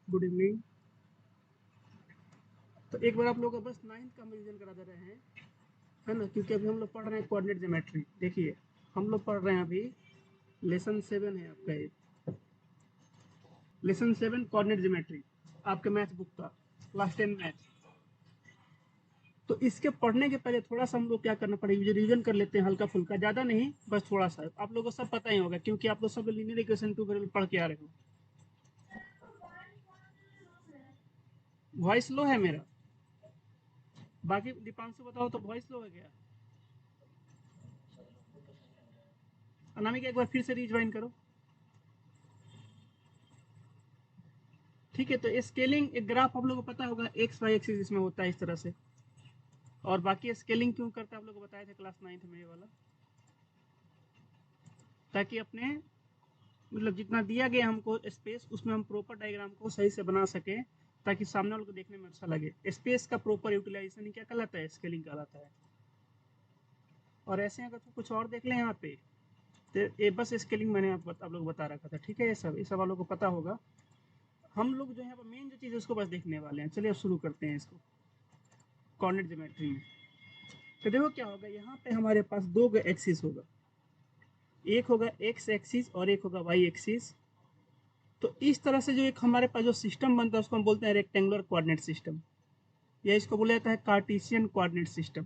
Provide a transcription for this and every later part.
Good evening. तो एक बार आप लोग का बस 9th का हम रिवीजन करा दे रहे हैं, है ना, क्योंकि अभी हम लोग पढ़ रहे हैं कोऑर्डिनेट ज्योमेट्री। देखिए हम लोग पढ़ रहे हैं अभी लेसन 7 है आपका ये, लेसन 7 कोऑर्डिनेट ज्योमेट्री, आपके मैथ बुक का क्लास 10 मैथ। तो इसके पढ़ने के पहले थोड़ा सा हम लोग क्या करना पड़ेगा, रिवीजन कर लेते हैं हल्का फुल्का, ज़्यादा नहीं, बस थोड़ा सा। आप लोगों को सब पता ही होगा क्योंकि आप लोग सब लीनियर इक्वेशन 2 पढ़ के आ रहे हो। वॉइस लो है मेरा, बाकी दीपांशु बताओ तो वॉइस लो है क्या? अनामिका एक बार फिर से रिज्वाइन करो। ठीक है, तो स्केलिंग एक ग्राफ आप लोगों को पता होगा, एक्स वाई एक्सिस इसमें होता है इस तरह से। और बाकी स्केलिंग क्यों करता है आप लोगों को बताया था क्लास 9th में ये वाला, ताकि अपने मतलब जितना दिया गया हमको स्पेस, उसमें हम प्रॉपर डायग्राम को सही से बना सके, ताकि सामने वालों को देखने में अच्छा लगे। स्पेस का प्रॉपर यूटिलाइजेशन क्या कहलाता है? स्केलिंग कहलाता है। और ऐसे अगर तो कुछ और देख लें यहाँ पे, तो ये बस स्केलिंग मैंने आप लोग बता रखा था। ठीक है, ये सब आप लोग को पता होगा। हम लोग जो है मेन जो चीज़ है उसको बस देखने वाले हैं। चलिए अब शुरू करते हैं इसको कोऑर्डिनेट ज्योमेट्री में। तो देखो क्या होगा, यहाँ पे हमारे पास दो एक्सिस होगा, एक होगा एक्स एक्सिस और एक होगा वाई एक्सिस। तो इस तरह से जो एक हमारे पास जो सिस्टम बनता है उसको हम बोलते हैं रेक्टेंगुलर कोऑर्डिनेट सिस्टम, या इसको बोला जाता है कार्टेशियन कोऑर्डिनेट सिस्टम।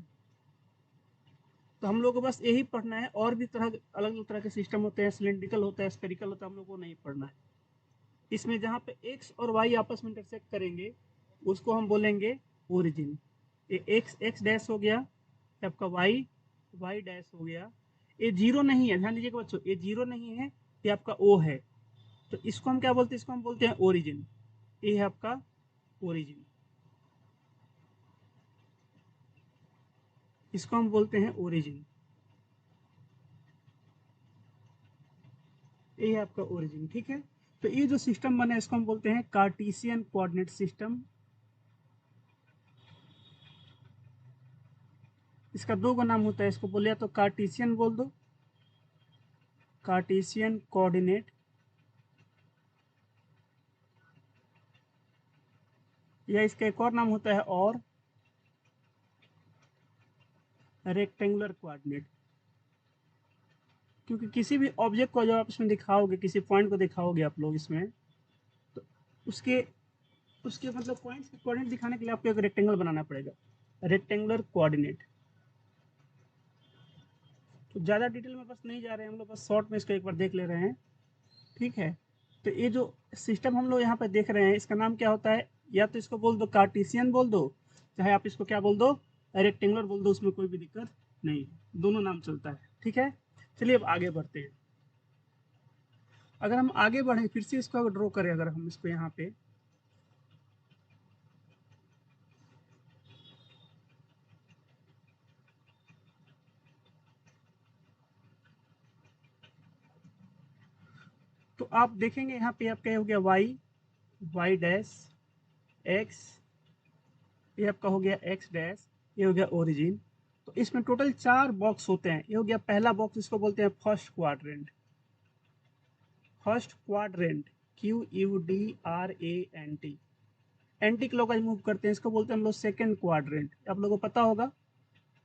तो हम लोग को बस यही पढ़ना है, और भी तरह अलग अलग तरह के सिस्टम होते हैं, सिलेंड्रिकल होता है, स्फेरिकल होता है, हम लोग को नहीं पढ़ना है। इसमें जहाँ पे एक्स और वाई आपस में इंटरसेक्ट करेंगे उसको हम बोलेंगे ओरिजिन। ये एक्स एक्स डैश हो गया, आपका वाई वाई डैश हो गया। ये जीरो नहीं है, ध्यान दीजिएगा बच्चों, ये जीरो नहीं है, ये आपका ओ है। तो इसको हम क्या बोलते हैं? इसको हम बोलते हैं ओरिजिन। ये है आपका ओरिजिन, इसको हम बोलते हैं ओरिजिन। ये है आपका ओरिजिन। ठीक है, तो ये जो सिस्टम बना है इसको हम बोलते हैं कार्टेशियन कोऑर्डिनेट सिस्टम। इसका दो का नाम होता है, इसको बोले या तो कार्टेशियन बोल दो, कार्टेशियन कोऑर्डिनेट, या इसका एक और नाम होता है और रेक्टेंगुलर कोऑर्डिनेट। क्योंकि किसी भी ऑब्जेक्ट को जब आप इसमें दिखाओगे, किसी पॉइंट को दिखाओगे आप लोग इसमें, तो उसके उसके मतलब पॉइंट्स के कोऑर्डिनेट दिखाने के लिए आपको एक रेक्टेंगल बनाना पड़ेगा, रेक्टेंगुलर कोऑर्डिनेट। तो ज़्यादा डिटेल में बस नहीं जा रहे हैं हम लोग, बस शॉर्ट में इसको एक बार देख ले रहे हैं। ठीक है, तो ये जो सिस्टम हम लोग यहाँ पे देख रहे हैं इसका नाम क्या होता है? या तो इसको बोल दो कार्टेशियन बोल दो, चाहे आप इसको क्या बोल दो, रेक्टेंगुलर बोल दो, उसमें कोई भी दिक्कत नहीं, दोनों नाम चलता है। ठीक है, चलिए अब आगे बढ़ते हैं। अगर हम आगे बढ़े फिर से इसको ड्रॉ करें, अगर हम इसको यहाँ पे, तो आप देखेंगे यहाँ पे आपका हो गया वाई वाई डैश एक्स, ये आपका हो गया एक्स डैश, ये हो गया ओरिजिन। तो इसमें टोटल 4 बॉक्स होते हैं। ये हो गया पहला बॉक्स, इसको बोलते हैं first quadrant. First quadrant, QUDRANT, anti clockwise move करते हैं, इसको बोलते हैं हम लोग सेकंड क्वाड्रेंट। आप लोगों को पता होगा,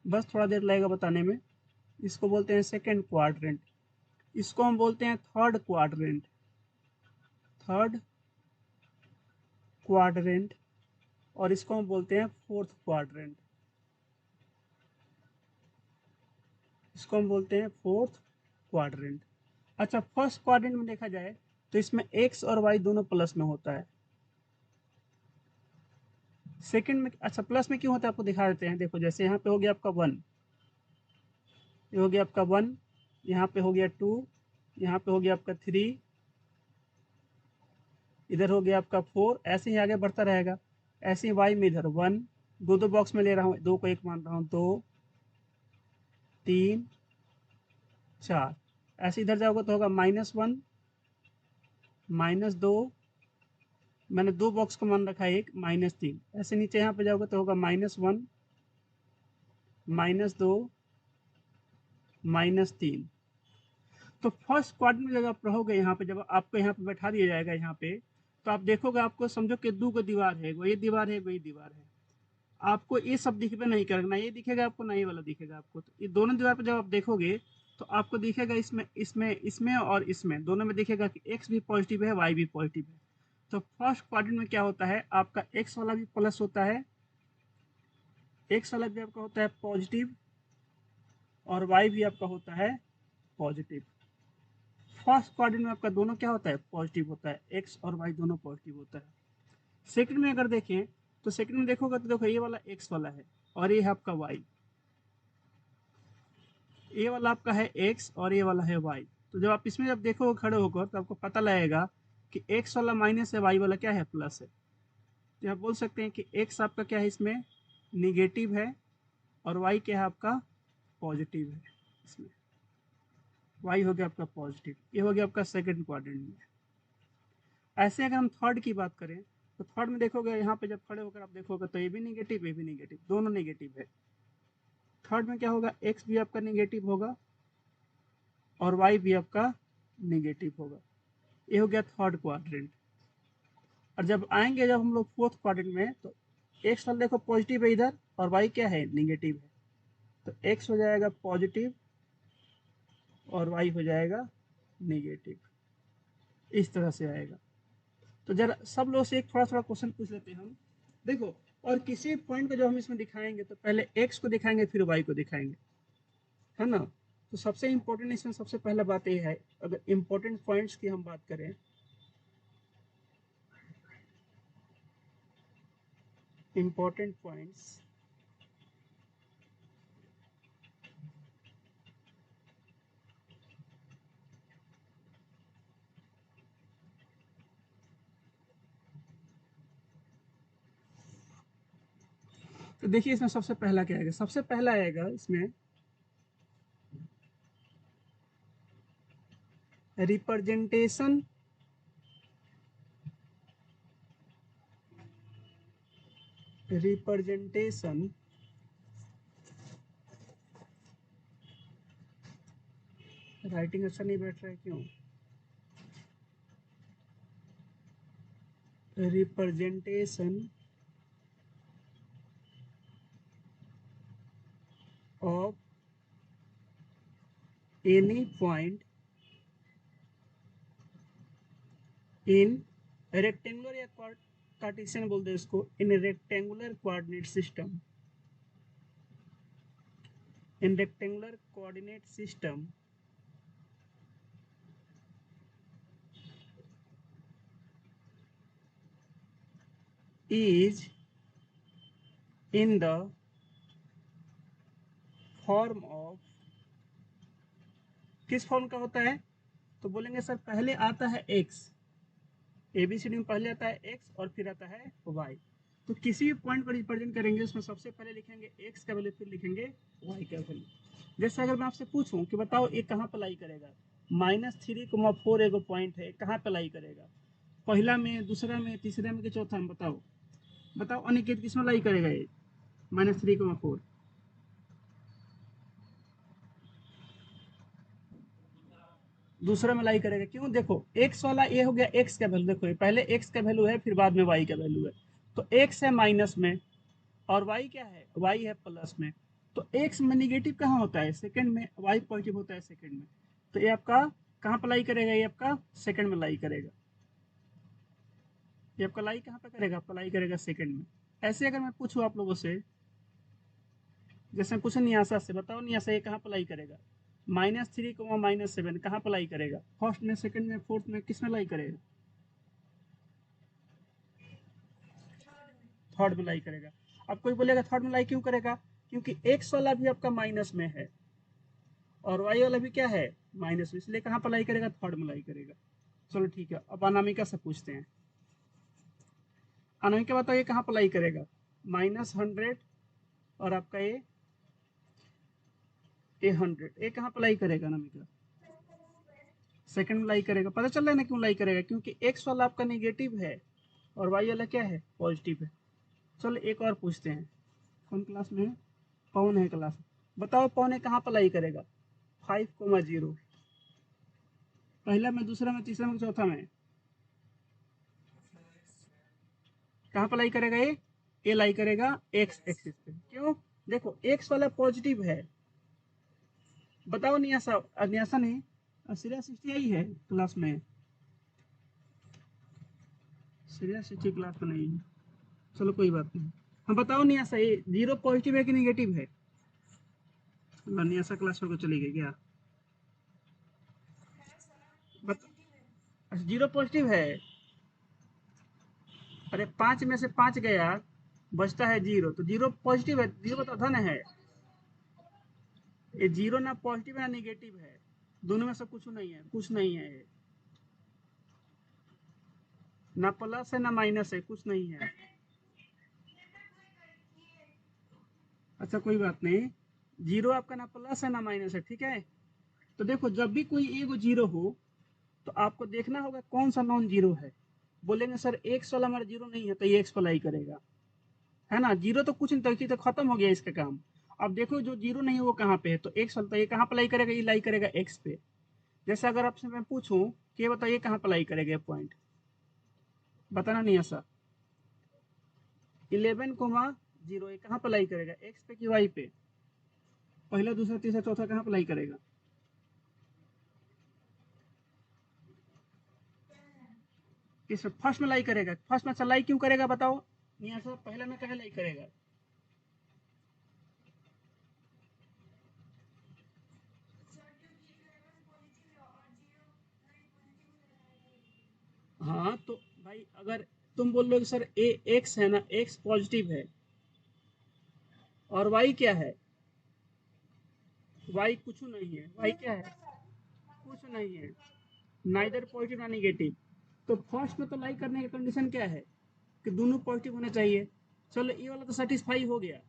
बस थोड़ा देर लगेगा बताने में। इसको बोलते हैं सेकंड क्वाड्रेंट। इसको हम बोलते हैं थर्ड क्वाड्रेंट, थर्ड क्वाड्रेंट। और इसको हम बोलते हैं फोर्थ क्वाड्रेंट, इसको हम बोलते हैं फोर्थ क्वाड्रेंट। अच्छा, फर्स्ट क्वाड्रेंट में देखा जाए तो इसमें एक्स और वाई दोनों प्लस में होता है। सेकंड में अच्छा प्लस में क्यों होता है आपको दिखा देते हैं। देखो जैसे यहाँ पे हो गया आपका 1, ये हो गया आपका 1, यहाँ पे हो गया 2, यहाँ पे हो गया आपका 3, इधर हो गया आपका 4, ऐसे ही आगे बढ़ता रहेगा। ऐसे ही वाई में इधर 1, दो दो बॉक्स में ले रहा हूँ, दो को एक मान रहा हूँ, 2 3 4। ऐसे इधर जाओगे तो होगा -1 -2, मैंने दो बॉक्स को मान रखा है, एक -3। ऐसे नीचे यहाँ पे जाओगे तो होगा -1 -2 -3। तो फर्स्ट क्वाड्रेंट में जब आप रहोगे यहाँ पे, जब आपको यहाँ पे बैठा दिया जाएगा यहाँ पे, तो आप देखोगे, आपको समझो कि दो को दीवार है, वही दीवार है, वही दीवार है, आपको ये सब दिखबे नहीं करेगा, ना ये दिखेगा आपको, ना ये वाला दिखेगा आपको। तो ये दोनों दीवार पर जब आप देखोगे तो आपको दिखेगा इसमें इसमें इसमें और इसमें दोनों में दिखेगा कि एक्स भी पॉजिटिव है, वाई भी पॉजिटिव है। तो फर्स्ट क्वाड्रेंट में क्या होता है, आपका एक्स वाला भी प्लस होता है, एक्स वाला भी आपका होता है पॉजिटिव, और वाई भी आपका होता है पॉजिटिव। फर्स्ट क्वाड्रेंट में आपका दोनों क्या होता है, पॉजिटिव होता है, एक्स और वाई दोनों पॉजिटिव होता है। सेकंड में अगर देखें तो सेकंड में देखोगे तो देखो ये वाला एक्स वाला है और ये है आपका वाई, ये वाला आपका है एक्स और ये वाला है वाई। तो जब आप इसमें जब देखोगे खड़े होकर तो आपको पता लगेगा कि एक्स वाला माइनस है, वाई वाला क्या है, प्लस है। तो आप बोल सकते हैं कि एक्स आपका क्या है, इसमें निगेटिव है, और वाई क्या है आपका, पॉजिटिव है। इसमें वाई हो गया आपका पॉजिटिव, ये हो गया आपका सेकंड क्वाड्रेंट में। ऐसे अगर हम थर्ड की बात करें तो थर्ड में देखोगे, यहाँ पे जब खड़े होकर आप देखोगे तो ये भी निगेटिव, ये भी निगेटिव, दोनों निगेटिव है। थर्ड में क्या होगा, एक्स भी आपका निगेटिव होगा और वाई भी आपका निगेटिव होगा। ये हो गया थर्ड क्वाड्रेंट। और जब आएंगे जब हम लोग फोर्थ क्वाड्रेंट में, तो एक्स वाला देखो पॉजिटिव है इधर, और वाई क्या है, निगेटिव है। तो एक्स हो जाएगा पॉजिटिव और वाई हो जाएगा निगेटिव, इस तरह से आएगा। तो जरा सब लोग से एक थोड़ा थोड़ा क्वेश्चन पूछ लेते हैं हम। देखो, और किसी पॉइंट को जब हम इसमें दिखाएंगे तो पहले एक्स को दिखाएंगे फिर वाई को दिखाएंगे, है ना। तो सबसे इम्पोर्टेंट इसमें सबसे पहला बात ये है, अगर इम्पोर्टेंट पॉइंट्स की हम बात करें, इम्पोर्टेंट पॉइंट्स, तो देखिए इसमें सबसे पहला क्या आएगा, सबसे पहला आएगा इसमें रिप्रेजेंटेशन रिप्रेजेंटेशन राइटिंग अच्छा नहीं बैठ रहा है क्यों, representation of any point in rectangular या कार्टेशियन बोलते हैं इसको, इन rectangular coordinate system, in rectangular coordinate system is in the form of, किस फॉर्म का होता है, तो बोलेंगे सर पहले आता है x, एबीसीडी में पहले आता है x और फिर आता है y। तो किसी भी पॉइंट को रिप्रेजेंट करेंगे उसमें सबसे पहले लिखेंगे x का वैल्यू, फिर लिखेंगे y का वैल्यू। जैसे अगर मैं आपसे पूछूं कि बताओ ये कहाँ पे लाई करेगा, -3,4 एगो पॉइंट है, कहाँ पे लाई करेगा, पहला में, दूसरा में, तीसरा में कि चौथा में, बताओ बताओ अनिकेत, किसमें लाई करेगा ये -3,4, दूसरा में लाई करेगा। क्यों, देखो एक्स वाला ये हो गया एक्स का वैल्यू, देखो ये पहले एक्स का वैल्यू है फिर बाद में वाई का वैल्यू है। तो एक्स है माइनस में और वाई क्या है, वाई है प्लस में। तो एक्स में निगेटिव कहाँ होता है, सेकंड में, वाई पॉजिटिव होता है सेकंड में। तो ये आपका कहाँ पर लाई करेगा, ये आपका सेकंड में लाई करेगा, ये आपका लाई कहाँ पर करेगा, आपका लाई करेगा सेकंड में। ऐसे अगर मैं पूछूँ आप लोगों से, जैसे मैं पूछूँ नियासा से, बताओ नियासा ये कहाँ पर लाई करेगा, -3,-7 कहाँ पर लाई करेगा, फर्स्ट में, सेकंड में, फोर्थ में, किस में लाई करेगा, थर्ड में लाई करेगा। अब कोई बोलेगा थर्ड में लाई क्यों करेगा, क्योंकि एक्स वाला भी आपका माइनस में है और वाई वाला भी क्या है, माइनस में, इसलिए कहाँ पर लाई करेगा, थर्ड में लाई करेगा। चलो ठीक है, अब अनामिका से पूछते हैं। अनामिका बताओ ये कहाँ पर लाई करेगा, -100 और आपका ये 100, ये कहाँ पर लाई करेगा अनामिका, सेकंड में लाई करेगा। पता चल रहा है ना क्यों लाई करेगा, क्योंकि एक्स वाला आपका नेगेटिव है और वाई वाला क्या है, पॉजिटिव है। चलो एक और पूछते हैं, कौन क्लास में है, पवन है क्लास में। बताओ पवन है कहाँ पर लाई करेगा, 5,0, पहला में, दूसरा में, तीसरा में, चौथा में, कहाँ पर लाई करेगा ये लाई करेगा एक्स एक्सिस पे। क्यों? देखो एक्स वाला पॉजिटिव है। बताओ नियासा, नियासा नहीं, श्रेया 60 आई है क्लास में, श्रेया 60 क्लास में नहीं है। चलो कोई बात नहीं। हम बताओ नियासा, ये जीरो पॉजिटिव है कि निगेटिव है? नियासा क्लास में चली गई क्या? बता। अच्छा जीरो पॉजिटिव है। अरे 5 में से 5 गया, बचता है जीरो, तो जीरो पॉजिटिव है, जीरो तो धन है। ये जीरो ना पॉजिटिव है ना निगेटिव है, दोनों में से कुछ नहीं है, कुछ नहीं है ये। ना प्लस है ना माइनस है, कुछ नहीं है। अच्छा कोई बात नहीं, जीरो आपका ना प्लस है ना माइनस है, ठीक है। तो देखो जब भी कोई एगो जीरो हो तो आपको देखना होगा कौन सा नॉन जीरो है। बोलेंगे सर एक्स वाला हमारा जीरो नहीं है, तो ये एक्स अप्लाई करेगा, है ना। जीरो तो कुछ नहीं, तो खत्म हो गया इसका काम। अब देखो जो जीरो नहीं है वो कहाँ पे है, तो एक्स वाला, तो ये कहाँ अप्लाई करेगा, ये लाई करेगा एक्स पे। जैसे अगर आपसे मैं पूछूं कि ये बताइए कहाँ अप्लाई करेगा पॉइंट, बताना नहीं ऐसा। 11,0 ये कहाँ अप्लाई करेगा, एक्स पे कि वाई पे? पहला दूसरा तीसरा चौथा कहाँ अप्लाई करेगा? किस फर्स्ट में लाई करेगा, फर्स्ट में लाई क्यों करेगा बताओ। नहीं सर पहला में कहे लाई करेगा। हाँ तो भाई अगर तुम बोल रहे हो सर ए एक्स है ना, एक्स पॉजिटिव है, और वाई क्या है, वाई कुछ नहीं है, वाई क्या है, कुछ नहीं है, नाइदर पॉजिटिव ना निगेटिव। तो फर्स्ट में तो लाई करने की कंडीशन क्या है कि दोनों पॉजिटिव होने चाहिए। चलो ये वाला तो सेटिस्फाई हो गया,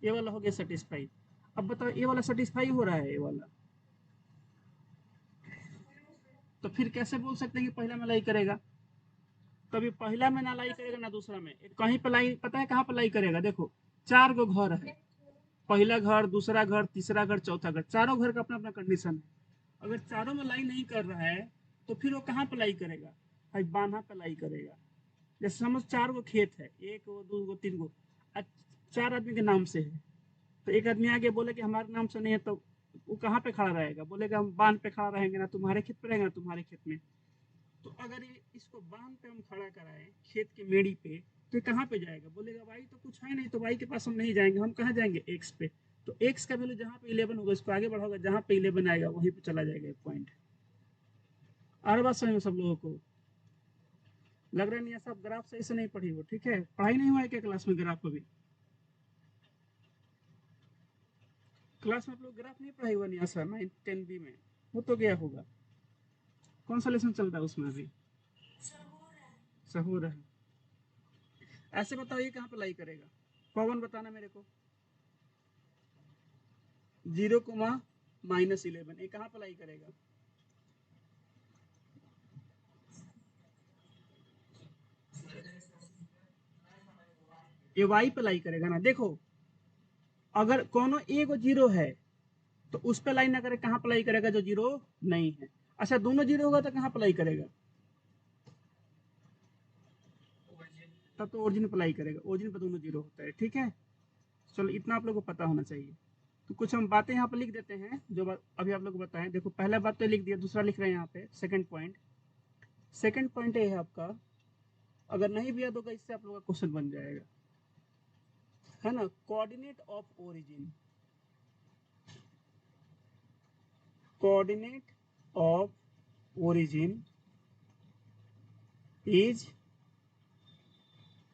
ये वाला हो गया सेटिस्फाई। अब बताओ ये वाला सेटिस्फाई हो रहा है ये वाला, तो फिर कैसे बोल सकते हैं कि पहला में लाई करेगा? कभी पहला में ना लाई करेगा ना दूसरा में, कहीं पर लाई, पता है कहाँ पर लाई करेगा? देखो 4 गो घर है, पहला घर दूसरा घर तीसरा घर चौथा घर, चारों घर का अपना अपना कंडीशन है। अगर चारों में लाई नहीं कर रहा है तो फिर वो कहाँ पे लाई करेगा? भाई बान्हा पे लाई करेगा। जैसे समझ 4 गो खेत है, एक गो दो गो तीन गो, 4 आदमी के नाम से है, तो एक आदमी आगे बोले कि हमारे नाम से नहीं है, तो वो कहाँ पे खड़ा रहेगा? बोलेगा हम बांध पे खड़ा रहेंगे, ना तुम्हारे खेत पे रहेगा ना तुम्हारे खेत में। तो अगर ये इसको बांध पे हम खड़ा कराए खेत की मेड़ी पे, तो ये कहाँ पे जाएगा? बोलेगा भाई तो कुछ है नहीं, तो भाई के पास हम नहीं जाएंगे, हम कहाँ जाएंगे एक्स पे। तो एक्स का वैल्यू जहाँ पे 11 होगा इसको आगे बढ़ाओगे, जहाँ पे 11 आएगा वहीं पे चला जाएगा पॉइंट। और बात समझ में सब लोगों को लग रहा नहीं है, सब ग्राफ सही से नहीं पढ़ी हो, ठीक है। पढ़ाई नहीं हुआ है क्या क्लास में ग्राफ अभी? क्लास में आप लोग ग्राफ नहीं पढ़ाई हुआ नहीं सर, 9 10 बी में वो तो गया होगा। कौन सा लेसन चल रहा है उसमें अभी? सहूर है। ऐसे बताओ ये कहाँ पे लाई करेगा, पवन बताना मेरे को। 0, -11 ये कहाँ पे लाई करेगा? ये वाई पे लाई करेगा ना। देखो अगर कोनो एक जीरो है तो उस पे लाई ना करे, कहाँ पे लाई करेगा जो जीरो नहीं है। अच्छा दोनों जीरो होगा तो कहाँ पे लाई करेगा? तब तो ओरिजिन पे लाई करेगा, ओरिजिन पे दोनों जीरो होता है, ठीक है। चलो इतना आप लोग को पता होना चाहिए। तो कुछ हम बातें यहाँ पे लिख देते हैं जो बात अभी आप लोग को बताएं। देखो पहला बात तो लिख दिया, दूसरा लिख रहे हैं यहाँ पे सेकंड पॉइंट। सेकंड पॉइंट ये है आपका, अगर नहीं भी याद होगा इससे आप लोग का क्वेश्चन बन जाएगा, है ना। Coordinate of origin, coordinate of origin is,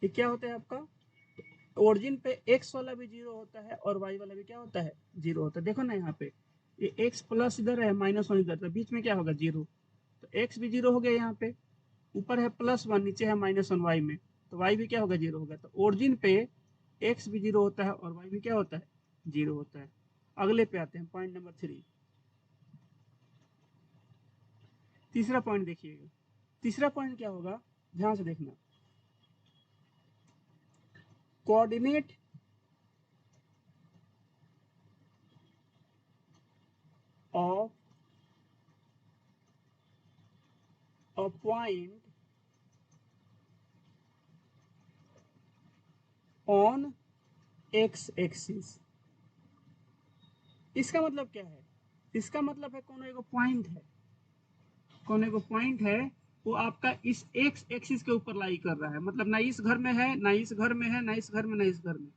ये क्या होता है आपका, ओरिजिन पे एक्स वाला भी जीरो होता है और वाई वाला भी क्या होता है, जीरो होता है। देखो ना यहाँ पे ये एक्स प्लस इधर है -1 इधर, तो बीच में क्या होगा, जीरो। तो एक्स भी जीरो हो गया यहाँ पे, ऊपर है +1 नीचे है -1 वाई में, तो वाई भी क्या होगा, जीरो होगा। तो ओरिजिन पे एक्स भी जीरो होता है और वाई भी क्या होता है, जीरो होता है। अगले पे आते हैं पॉइंट नंबर 3। तीसरा पॉइंट देखिएगा, तीसरा पॉइंट क्या होगा, ध्यान से देखना। Coordinate of a point on x axis. इसका मतलब क्या है? इसका मतलब है कोनो एगो पॉइंट है, कोनो एगो पॉइंट है, वो आपका इस एक्स एक्सिस के ऊपर लाई कर रहा है। मतलब ना इस घर में है, ना इस घर में है, ना इस घर में, ना इस घर में,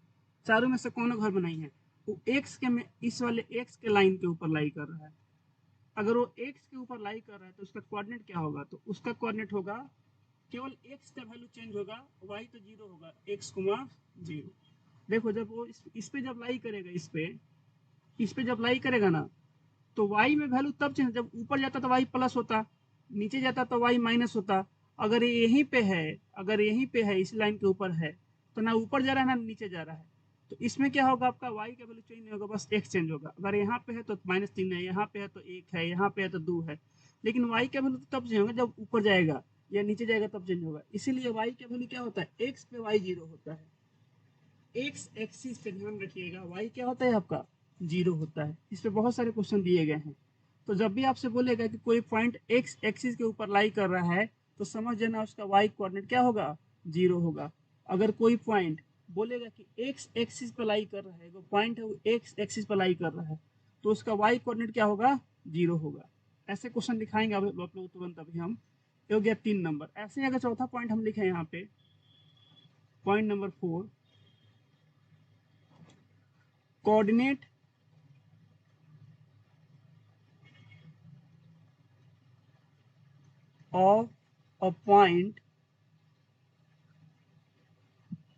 चारों में से कोनो घर में नहीं है। वो एक्स के में इस वाले एक्स के लाइन के ऊपर लाई कर रहा है। अगर वो एक्स के ऊपर लाई कर रहा है तो उसका कोऑर्डिनेट क्या होगा? तो उसका कोऑर्डिनेट होगा, केवल एक्स का वैल्यू चेंज होगा, वाई तो जीरो होगा, एक्स कुमा जीरो। देखो जब वो इस पे जब लाई करेगा, इस पे जब लाई करेगा ना, तो वाई में वैल्यू तब चेंज, जब ऊपर जाता तो वाई प्लस होता, नीचे जाता तो वाई माइनस होता। अगर ये यहीं पे है, अगर यहीं पे है, इस लाइन के ऊपर है, तो ना ऊपर जा रहा है ना नीचे जा रहा है। तो इसमें क्या होगा, आपका वाई का वैल्यू चेंज नहीं होगा, बस एक्स चेंज होगा। अगर यहाँ पे है तो -3 है, यहाँ पे है तो 1 है, यहाँ पे है तो 2 है। लेकिन वाई का वैल्यू तो तब चेंज होगा जब ऊपर जाएगा या नीचे जाएगा, तब चेंज होगा। इसीलिए वाई का वैल्यू क्या होता है, एक्स पे वाई जीरो होता है। एक्स एक्सिस पे ध्यान रखिएगा, वाई क्या होता है आपका, जीरो होता है। इस पे बहुत सारे क्वेश्चन दिए गए हैं। तो जब भी आपसे बोलेगा कि कोई पॉइंट एक्स एक्सिस के ऊपर लाई कर रहा है, तो समझ जाना उसका वाई कोऑर्डिनेट क्या होगा, जीरो होगा। अगर कोई पॉइंट बोलेगा कि एक्स एक्सिस पर लाई कर रहा है, वो पॉइंट है वो एक्स एक्सिस पर लाई कर रहा है, तो उसका वाई कोऑर्डिनेट क्या होगा, जीरो होगा। ऐसे क्वेश्चन दिखाएंगे आप लोग तुरंत। अभी हम, ये हो गया 3 नंबर। ऐसे ही अगर चौथा पॉइंट हम लिखे यहाँ पे, point number 4, coordinate of a point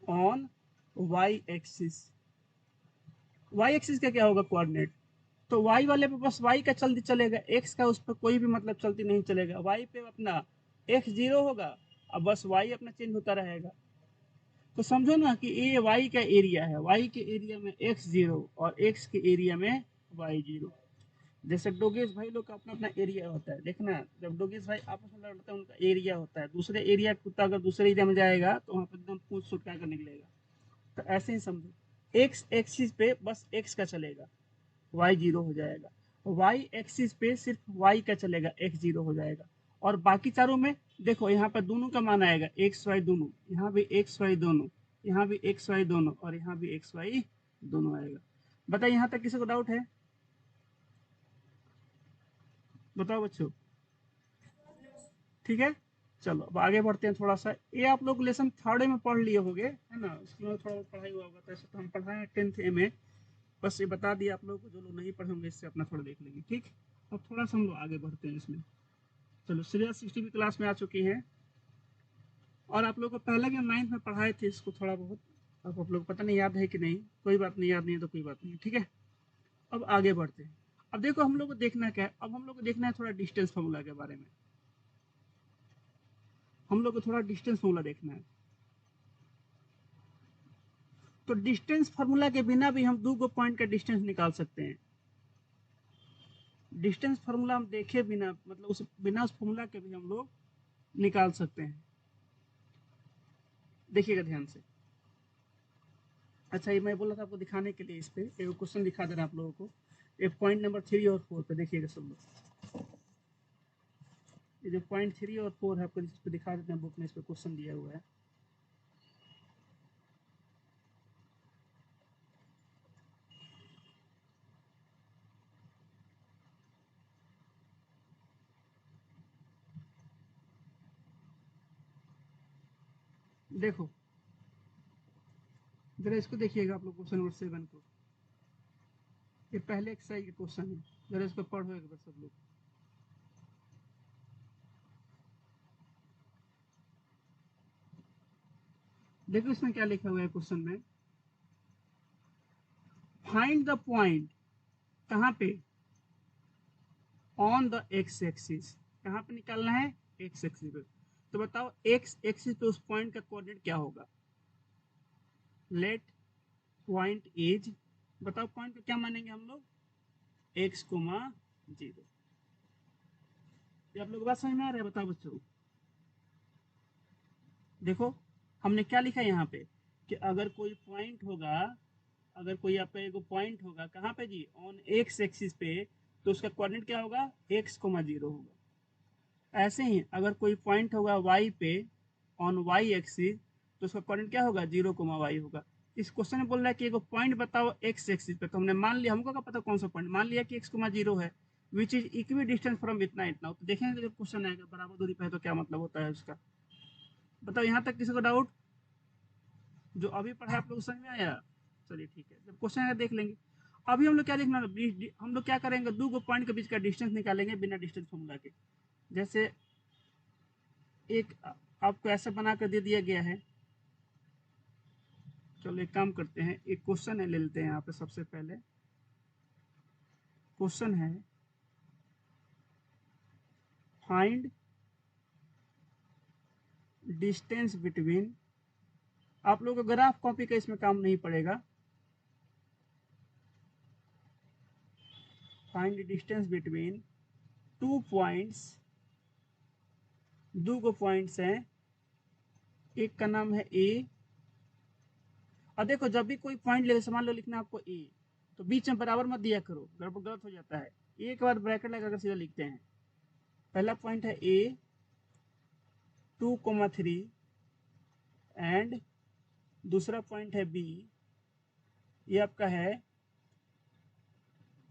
on y axis। y axis का क्या होगा कोऑर्डिनेट? तो y वाले पे बस y का चलती चलेगा, x का उस पर कोई भी मतलब चलती नहीं चलेगा। y पे अपना x जीरो होगा, अब बस y अपना चेंज होता रहेगा। तो समझो ना कि ये y का एरिया है, y के एरिया में x जीरो और x के एरिया में y जीरो। जैसे डोगेश भाई लोग का अपना अपना एरिया होता है, देखना जब डोगेश भाई आपस में लड़ते हैं, उनका एरिया होता है। दूसरे एरिया कुत्ता अगर दूसरे एरिया में जाएगा तो वहाँ पे एकदम पूछ सुटका कर निकलेगा। तो ऐसे ही समझो, एक्स एक्सिस पे बस एक्स का चलेगा, वाई जीरो हो जाएगा। वाई एक्सिस पे सिर्फ वाई का चलेगा, एक्स जीरो हो जाएगा। और बाकी चारों में देखो, यहाँ पर दोनों का मान आएगा, एक्स वाई दोनों, यहाँ भी एक्स वाई दोनों, यहाँ भी एक्स वाई दोनों, और यहाँ भी एक्स वाई दोनों आएगा। बताइए यहाँ तक किसी को डाउट है? बताओ बच्चों, ठीक है। चलो अब आगे बढ़ते हैं थोड़ा सा। ये आप लोग लेसन थर्ड में पढ़ लिए होंगे, है ना, उसमें थोड़ा पढ़ाई हुआ होगा। तो ऐसे तो हम पढ़ाए हैं 10th ए में, बस ये बता दिया आप लोगों को। जो लोग नहीं पढ़े होंगे इससे अपना थोड़ा देख लेंगे, ठीक। अब थोड़ा सा हम लोग आगे बढ़ते हैं इसमें। चलो श्रेया 60वीं क्लास में आ चुकी हैं, और आप लोग को पहले भी हम 9th में पढ़ाए थे इसको थोड़ा बहुत। अब आप लोग पता नहीं याद है कि नहीं, कोई बात नहीं, याद नहीं है तो कोई बात नहीं, ठीक है। अब आगे बढ़ते हैं। अब देखो हम लोग को देखना क्या है, अब हम लोग को देखना है थोड़ा डिस्टेंस फॉर्मूला के बारे में। हम लोग को थोड़ा डिस्टेंस फॉर्मूला देखना है। तो डिस्टेंस फार्मूला के बिना भी हम 2 पॉइंट का डिस्टेंस निकाल सकते हैं। डिस्टेंस फार्मूला हम देखे बिना, मतलब उस बिना उस फार्मूला के भी हम लोग निकाल सकते हैं। देखिएगा ध्यान से। अच्छा, ये मैं बोला था आपको दिखाने के लिए, इस पे एक क्वेश्चन दिखा दे रहा आप लोगों को। ये पॉइंट नंबर 3 और 4 पे देखिएगा सब लोग। ये जो पॉइंट 3 और 4 है, आपको इस पे दिखा देते हैं, बुक में इस पे क्वेश्चन दिया हुआ है। देखो जरा इसको देखिएगा आप लोग, क्वेश्चन नंबर 7 को। ये पहले एक्सरसाइज का क्वेश्चन है, जरा इसको पढ़ो एक बार सब लोग। देखो इसमें क्या लिखा हुआ है क्वेश्चन में, फाइंड द पॉइंट, कहाँ पे, ऑन द एक्स एक्सिस। कहाँ पे निकालना है, एक्स एक्सिस पे। तो बताओ एक्स एक्सिस पे उस पॉइंट का कोऑर्डिनेट क्या होगा। लेट पॉइंट इज, बताओ पॉइंट को क्या मानेंगे हम लोग, एक्स कोमा जीरो। ये आप लोग बात समझ में आ रहा है? बताओ बच्चों, देखो हमने क्या लिखा है यहाँ पे, कि अगर कोई पॉइंट होगा, अगर कोई आपका एगो पॉइंट होगा कहाँ पे जी, ऑन एक्स एक्सिस पे, तो उसका कोऑर्डिनेट क्या होगा, एक्स कोमा जीरो होगा। ऐसे ही अगर कोई पॉइंट होगा वाई पे, ऑन वाई एक्सिस, तो उसका कोऑर्डिनेट क्या होगा, जीरो कोमा वाई होगा। इस क्वेश्चन में बोल रहा है कि एगो पॉइंट बताओ एक्स एक्सिस पे, तो हमने मान लिया, हमको क्या पता कौन सा पॉइंट, मान लिया कि एक्स कोमा 0 है, which is equi distance from इतना इतना। तो देखेंगे जब क्वेश्चन आएगा बराबर दूरी पे है तो क्या मतलब होता है उसका। बताओ यहाँ तक किसी को डाउट? जो अभी पढ़ा आप लोग समझ में आया? चलिए ठीक है, जब क्वेश्चन आएगा देख लेंगे। अभी हम लोग क्या देखना, हम लोग क्या करेंगे, दो गो पॉइंट के बीच का डिस्टेंस निकालेंगे बिना डिस्टेंस फॉर्मूला के। जैसे एक आपको ऐसा बना कर दे दिया गया है, चलो एक काम करते हैं, एक क्वेश्चन है ले लेते हैं यहाँ पे। सबसे पहले क्वेश्चन है फाइंड डिस्टेंस बिटवीन, आप लोगों को ग्राफ कॉपी का इसमें काम नहीं पड़ेगा। Find distance between two points, दो गो पॉइंट्स हैं, एक का नाम है ए। और देखो जब भी कोई पॉइंट ले मान लो लिखना आपको ए, तो बीच में बराबर मत दिया करो, गड़बड़ गलत हो जाता है। एक बार ब्रैकेट लगाकर सीधा लिखते हैं। पहला पॉइंट है ए 2,3 एंड दूसरा पॉइंट है बी, ये आपका है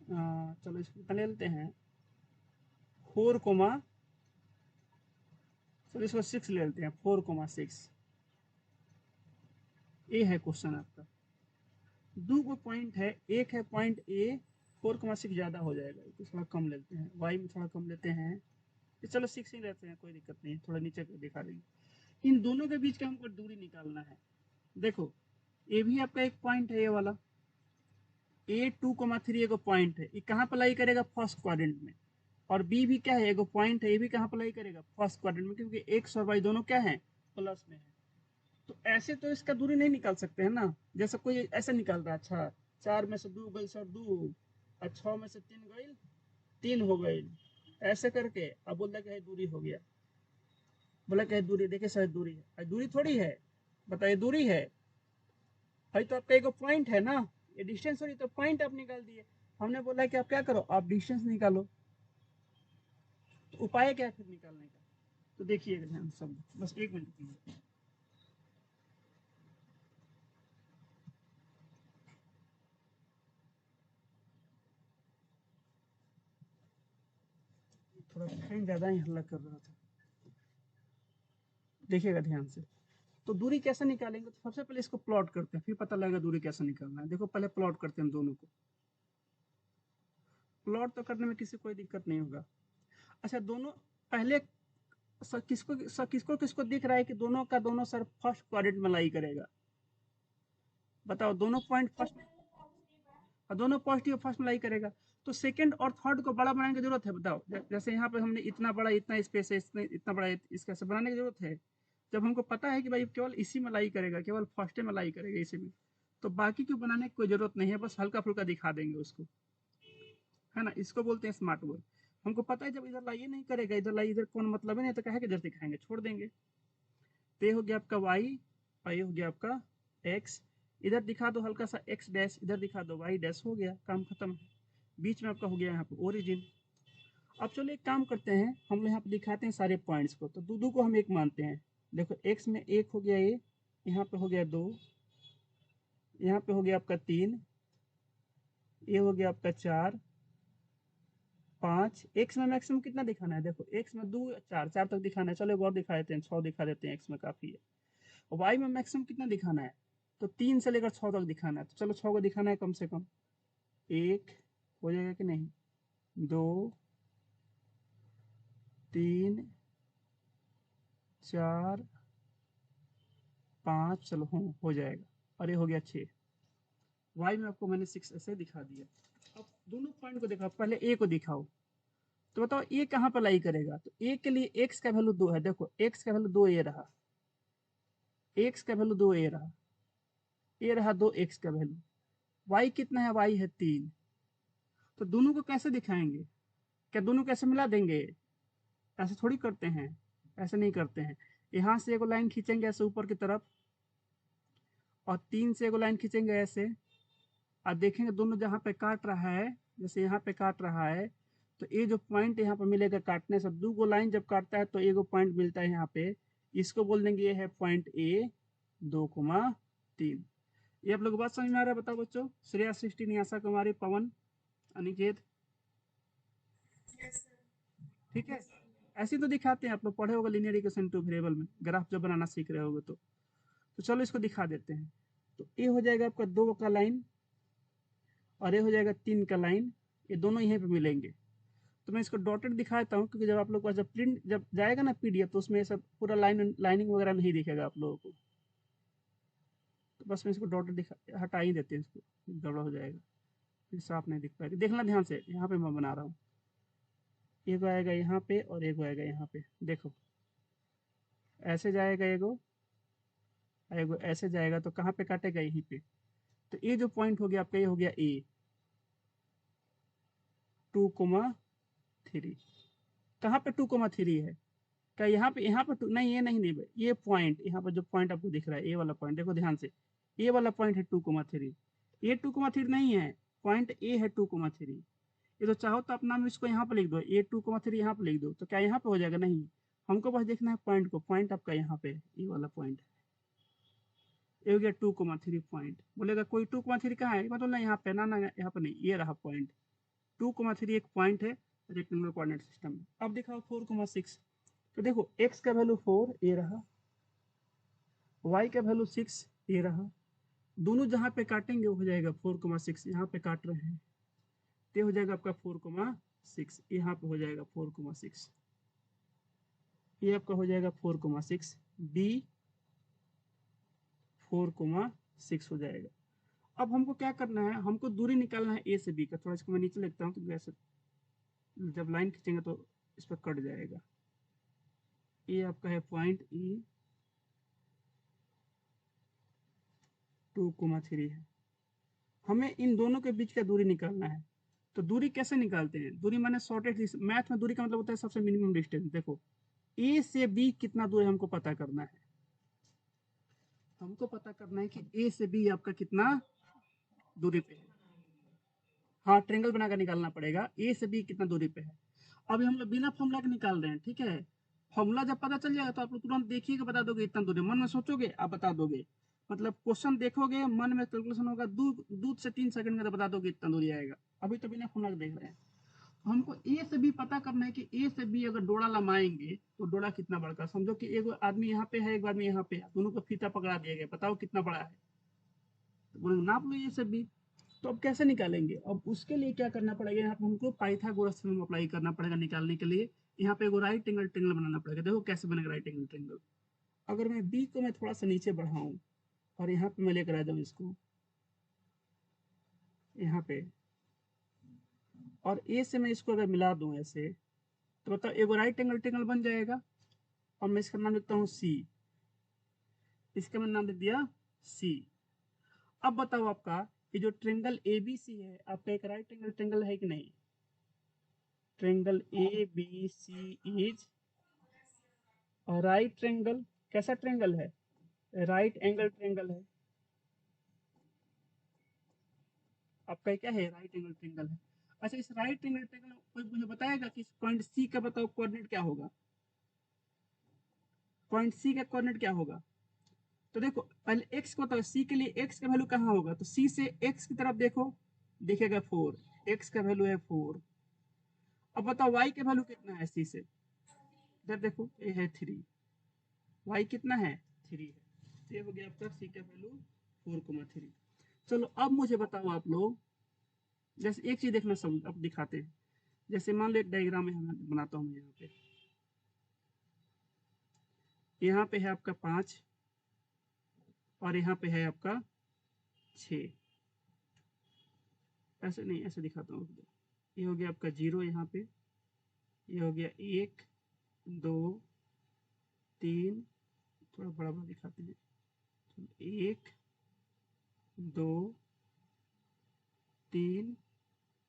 चलो इसको ले लेते हैं 4, चलो इसको 6 ले लेते हैं, 4,6। ये है क्वेश्चन आपका। दो को पॉइंट है, एक है पॉइंट ए, 4,6 ज़्यादा हो जाएगा, तो थोड़ा कम लेते हैं, वाई में थोड़ा कम लेते हैं, चलो 6 ही लेते हैं, कोई दिक्कत नहीं है, थोड़ा नीचे कर दिखा देंगे। इन दोनों के बीच का हमको दूरी निकालना है। देखो ये भी आपका एक पॉइंट है, ये वाला ए 2,3 एगो पॉइंट है, ये कहाँ पर लाई करेगा, फर्स्ट क्वाड्रेंट में। और बी भी क्या है, एगो पॉइंट है, ये भी कहाँ पर लाई करेगा, फर्स्ट क्वाड्रेंट में, क्योंकि एक्स और वाई दोनों क्या है, प्लस में है। तो ऐसे तो इसका दूरी नहीं निकाल सकते हैं ना, जैसे कोई ऐसे निकाल रहा है, अच्छा 4 में से 2 गई सर 2, और 6 में से 3 गई 3 हो गई, ऐसे करके अब बोलता है दूरी हो गया। बोला क्या दूरी, देखिए सर दूरी है, दूरी थोड़ी है, बताइए दूरी है भाई, तो आपका एक पॉइंट है ना, ये डिस्टेंस थोड़ी, तो पॉइंट आप निकाल दिए। हमने बोला कि आप क्या करो, आप डिस्टेंस निकालो। तो उपाय क्या है फिर निकालने का, तो देखिएगा ध्यान सब, बस 1 मिनट कीजिए। थोड़ा फैन ज्यादा ही हल्ला कर रहा था, देखिएगा ध्यान से। तो दूरी कैसे निकालेंगे, तो सबसे पहले इसको प्लॉट करते हैं, फिर पता लगेगा दूरी कैसे निकालना है। देखो पहले प्लॉट करते हैं हम दोनों को, प्लॉट तो करने में किसी कोई दिक्कत नहीं होगा। अच्छा दोनों पहले किसको किसको दिख रहा है कि दोनों का दोनों सर फर्स्ट क्वाड्रेंट में लाई करेगा, बताओ दोनों पॉइंट फर्स्ट, और दोनों पॉजिटिव फर्स्ट में लाई करेगा। तो सेकंड और थर्ड को बड़ा बनाने की जरूरत है, बताओ। जैसे यहाँ पे हमने इतना बड़ा, इतना स्पेस है, इतना बड़ा, इसका से बनाने की जरूरत है। जब हमको पता है कि भाई केवल इसी में लाई करेगा, केवल फर्स्ट में लाई करेगा इसी में, तो बाकी को बनाने की कोई जरूरत नहीं है, बस हल्का फुल्का दिखा देंगे उसको, है ना। इसको बोलते हैं स्मार्ट वर्क। हमको पता है जब इधर लाई नहीं करेगा, इधर लाई, इधर कौन मतलब है नहीं, तो कहे कि इधर दिखाएंगे, छोड़ देंगे। तो ये हो गया आपका वाई, और ये हो गया आपका एक्स। इधर दिखा दो हल्का सा एक्स डैश, इधर दिखा दो वाई डैश, हो गया काम खत्म। बीच में आपका हो गया यहाँ पे ओरिजिन। अब चलो एक काम करते हैं, हम लोग यहाँ पे दिखाते हैं सारे पॉइंट्स को, तो दो को हम एक मानते हैं। देखो एक्स में एक हो गया, ये यहाँ पे हो गया 2, यहाँ पे हो गया आपका 3, ये हो गया आपका 4, 5। एक्स में मैक्सिमम कितना दिखाना है, देखो एक्स में 2 4 4 तक दिखाना है, चलो एक और दिखा देते हैं, 6 दिखा देते हैं, एक्स में काफी है। वाई में मैक्सिमम कितना दिखाना है, तो 3 से लेकर 6 तक दिखाना है, तो चलो 6 को दिखाना है कम से कम। 1 हो जाएगा कि नहीं, 2, 3, 4, 5, चलो हो जाएगा। और ये हो गया 6। वाई में आपको मैंने 6 ऐसे दिखा दिया। अब दोनों पॉइंट को देखा, पहले ए को दिखाओ, तो बताओ ए कहाँ पर लाई करेगा। तो ए के लिए एक्स का वैल्यू 2 है, देखो एक्स का वैल्यू 2 ए रहा, एक्स का वैल्यू 2 ए रहा, ए रहा 2 एक्स का वैल्यू। वाई कितना है, वाई है 3। तो दोनों को कैसे दिखाएंगे, क्या दोनों कैसे मिला देंगे, ऐसे थोड़ी करते हैं, ऐसे नहीं करते हैं। यहाँ से एगो लाइन खींचेंगे ऐसे ऊपर की तरफ, और 3 से एगो लाइन खींचेंगे ऐसे, और देखेंगे दोनों जहाँ पे काट रहा है, जैसे यहाँ पे काट रहा है, तो ये जो पॉइंट यहाँ पे मिलेगा काटने से, दो गो लाइन जब काटता है तो एगो पॉइंट मिलता है यहाँ पे, इसको बोल देंगे ये है पॉइंट ए 2,3। ये आप लोग को बात समझ में आ रहा है? बताओ बच्चों, श्रेया, सृष्टि, नियासा कुमारी, पवन, अनिकेत, ठीक है। ऐसे तो दिखाते हैं, आप लोग पढ़े होगा लीनियर इक्वेशन टू वेरिएबल में, ग्राफ जब बनाना सीख रहे होगे तो चलो इसको दिखा देते हैं। तो ये हो जाएगा आपका 2 का लाइन और ये हो जाएगा 3 का लाइन, ये दोनों यहीं पे मिलेंगे। तो मैं इसको डॉटेड दिखाता हूँ, क्योंकि जब आप लोग का जब प्रिंट जब जाएगा ना पीडीएफ, तो उसमें सब पूरा लाइनिंग वगैरह नहीं दिखेगा आप लोगों को। तो बस मैं इसको डॉटेड दिखा हटा ही देते हैं, इसको गड़बड़ हो जाएगा, फिर साफ नहीं दिख पाएगा। देखना ध्यान से, यहाँ पे मैं बना रहा हूँ, एक आएगा यहाँ पे और एक आएगा यहाँ पे, देखो ऐसे जाएगा एगो, एगो ऐसे जाएगा, तो कहाँ पे काटेगा? यहीं पे। तो ये जो पॉइंट हो गया आपका, ये हो गया ए 2,3। कहाँ पे 2,3 है? क्या यहाँ पे नहीं, ये नहीं नहीं भाई, ये पॉइंट यहाँ पर जो पॉइंट आपको दिख रहा है, ये वाला पॉइंट देखो ध्यान से, ये वाला पॉइंट है 2,3। ये 2,3 नहीं है, पॉइंट ए है 2,3। ये तो चाहो तो अपना में इसको यहाँ पे लिख दो, ए 2,3 यहाँ पे लिख दो, तो क्या यहाँ पे हो जाएगा? नहीं, हमको बस देखना है पॉइंट को। पॉइंट आपका यहाँ पे है, ये वाला पॉइंट है, ये हो गया 2,3 पॉइंट। बोलेगा कोई 2,3 कहाँ है? मतलब ना यहाँ पे, ना यहाँ पे नहीं, ये रहा पॉइंट 2,3 एक पॉइंट है रेक्टेंगुलर कोऑर्डिनेट सिस्टम में। अब दिखाओ 4,6। तो देखो x का वैल्यू 4 ये रहा, y का वैल्यू 6 ये रहा, दोनों जहाँ पे काटेंगे वो हो जाएगा 4,6। यहाँ पे काट रहे हैं तो हो जाएगा आपका 4,6, यहाँ पे हो जाएगा 4,6, ये आपका हो जाएगा 4,6, b 4,6 हो जाएगा। अब हमको क्या करना है? हमको दूरी निकालना है ए से बी का। थोड़ा इसको मैं नीचे लिखता हूँ, तो वैसे जब लाइन खींचेंगे तो इस पर कट जाएगा। ये आपका है पॉइंट ई 2,3 है, हमें इन दोनों के बीच का दूरी निकालना है। तो दूरी कैसे निकालते हैं? दूरी माने शॉर्टेस्ट, मैथ में दूरी का मतलब होता है सबसे मिनिमम डिस्टेंस। देखो ए से बी कितना दूर है हमको पता करना है। हमको पता करना है कि ए से बी आपका कितना दूरी पे है। हाँ, ट्रेंगल बनाकर निकालना पड़ेगा, ए से बी कितना दूरी पे है। अभी हम लोग बिना फॉर्मूला के निकाल रहे हैं, ठीक है। फॉर्मूला जब पता चल जाएगा तो आप लोग तुरंत देखिएगा, बता दोगे इतना दूरी, मन में सोचोगे आप बता दोगे। मतलब क्वेश्चन देखोगे, मन में कैलकुलेशन होगा, 2 से 3 सेकंड में तो बता दोगे इतना दूरी आएगा। अभी तो बिना फॉर्मूला के देख रहे हैं। हमको ए से बी पता करना है कि ए से बी अगर डोरा लंबाएंगे तो डोरा कितना बड़ा। समझो कि एक आदमी यहाँ पे है, एक आदमी यहाँ पे है, दोनों को फीता पकड़ा दिया गया, बताओ कितना बड़ा है। तो बोलेंगे नाप लो ए से बी। तो अब कैसे निकालेंगे? अब उसके लिए क्या करना पड़ेगा? यहाँ पे हमको पाइथागोरस थ्योरम अप्लाई करना पड़ेगा निकालने के लिए। यहाँ पे एगो राइट एंगल ट्रायंगल बनाना पड़ेगा। देखो कैसे बनेगा राइट एंगल ट्रायंगल। अगर मैं बी को मैं थोड़ा सा नीचे बढ़ाऊं और यहाँ पे मैं लेकर आ जाऊँ इसको यहाँ पे, और ए से मैं इसको अगर मिला दूं ऐसे, तो बताओ एगो राइट एंगल ट्रायंगल बन जाएगा। और मैं इसका नाम देता हूँ सी, इसका मैंने नाम दे दिया सी। अब बताओ आपका ये जो ट्रायंगल ए बी सी है, आपका एक राइट एंगल ट्रायंगल है कि नहीं? Triangle A B C is right triangle. कैसा ट्रायंगल है? राइट एंगल ट्रायंगल है। आपका क्या है? राइट एंगल ट्रायंगल है। अच्छा, इस राइट एंगल ट्रायंगल कोई मुझे बताएगा कि इस पॉइंट सी का बताओ कोऑर्डिनेट क्या होगा? पॉइंट सी का कोऑर्डिनेट क्या होगा? तो देखो पहले एक्स को बताओ, सी के लिए एक्स का वैल्यू कहाँ होगा? तो सी से एक्स की तरफ देखो, दिखेगा 4, एक्स का वैल्यू है 4। अब बताओ वाई का वैल्यू कितना है सी से? इधर देखो, ये है 3, वाई कितना है? 3 है। ये हो गया आपका सी का वैल्यू 4,3। चलो अब मुझे बताओ आप लोग, जैसे एक चीज देखना समझ, अब दिखाते हैं। जैसे मान लो एक डायग्राम है, बनाता हूँ यहाँ पे। यहाँ पे है आपका 5 और यहाँ पे है आपका 6। ऐसे नहीं, ऐसे दिखाता हूँ। ये हो गया आपका 0 यहाँ पे, ये हो गया 1 2 3, थोड़ा बड़ा बड़ा दिखाते हैं। 1 2 3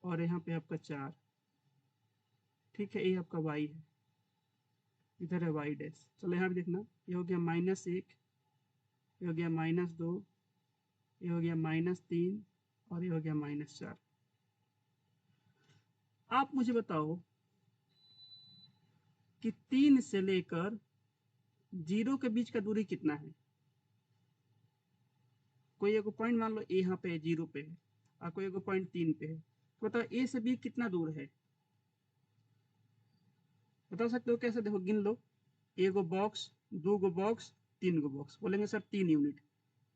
और यहाँ पे आपका 4। ठीक है, ये आपका वाई है, इधर है वाई डैश। चलो यहाँ पे देखना, ये हो गया -1, ये हो गया -2, ये हो गया -3 और ये हो गया -4। आप मुझे बताओ कि 3 से लेकर 0 के बीच का दूरी कितना है? कोई एक पॉइंट मान लो ए यहाँ पे है 0 पे है और कोई एक पॉइंट 3 पे है, तो बताओ ए से बी कितना दूर है, बता सकते हो कैसे? देखो गिन लो, एगो बॉक्स, 2 गो बॉक्स, 3 गो बॉक्स, बोलेंगे सर 3 यूनिट।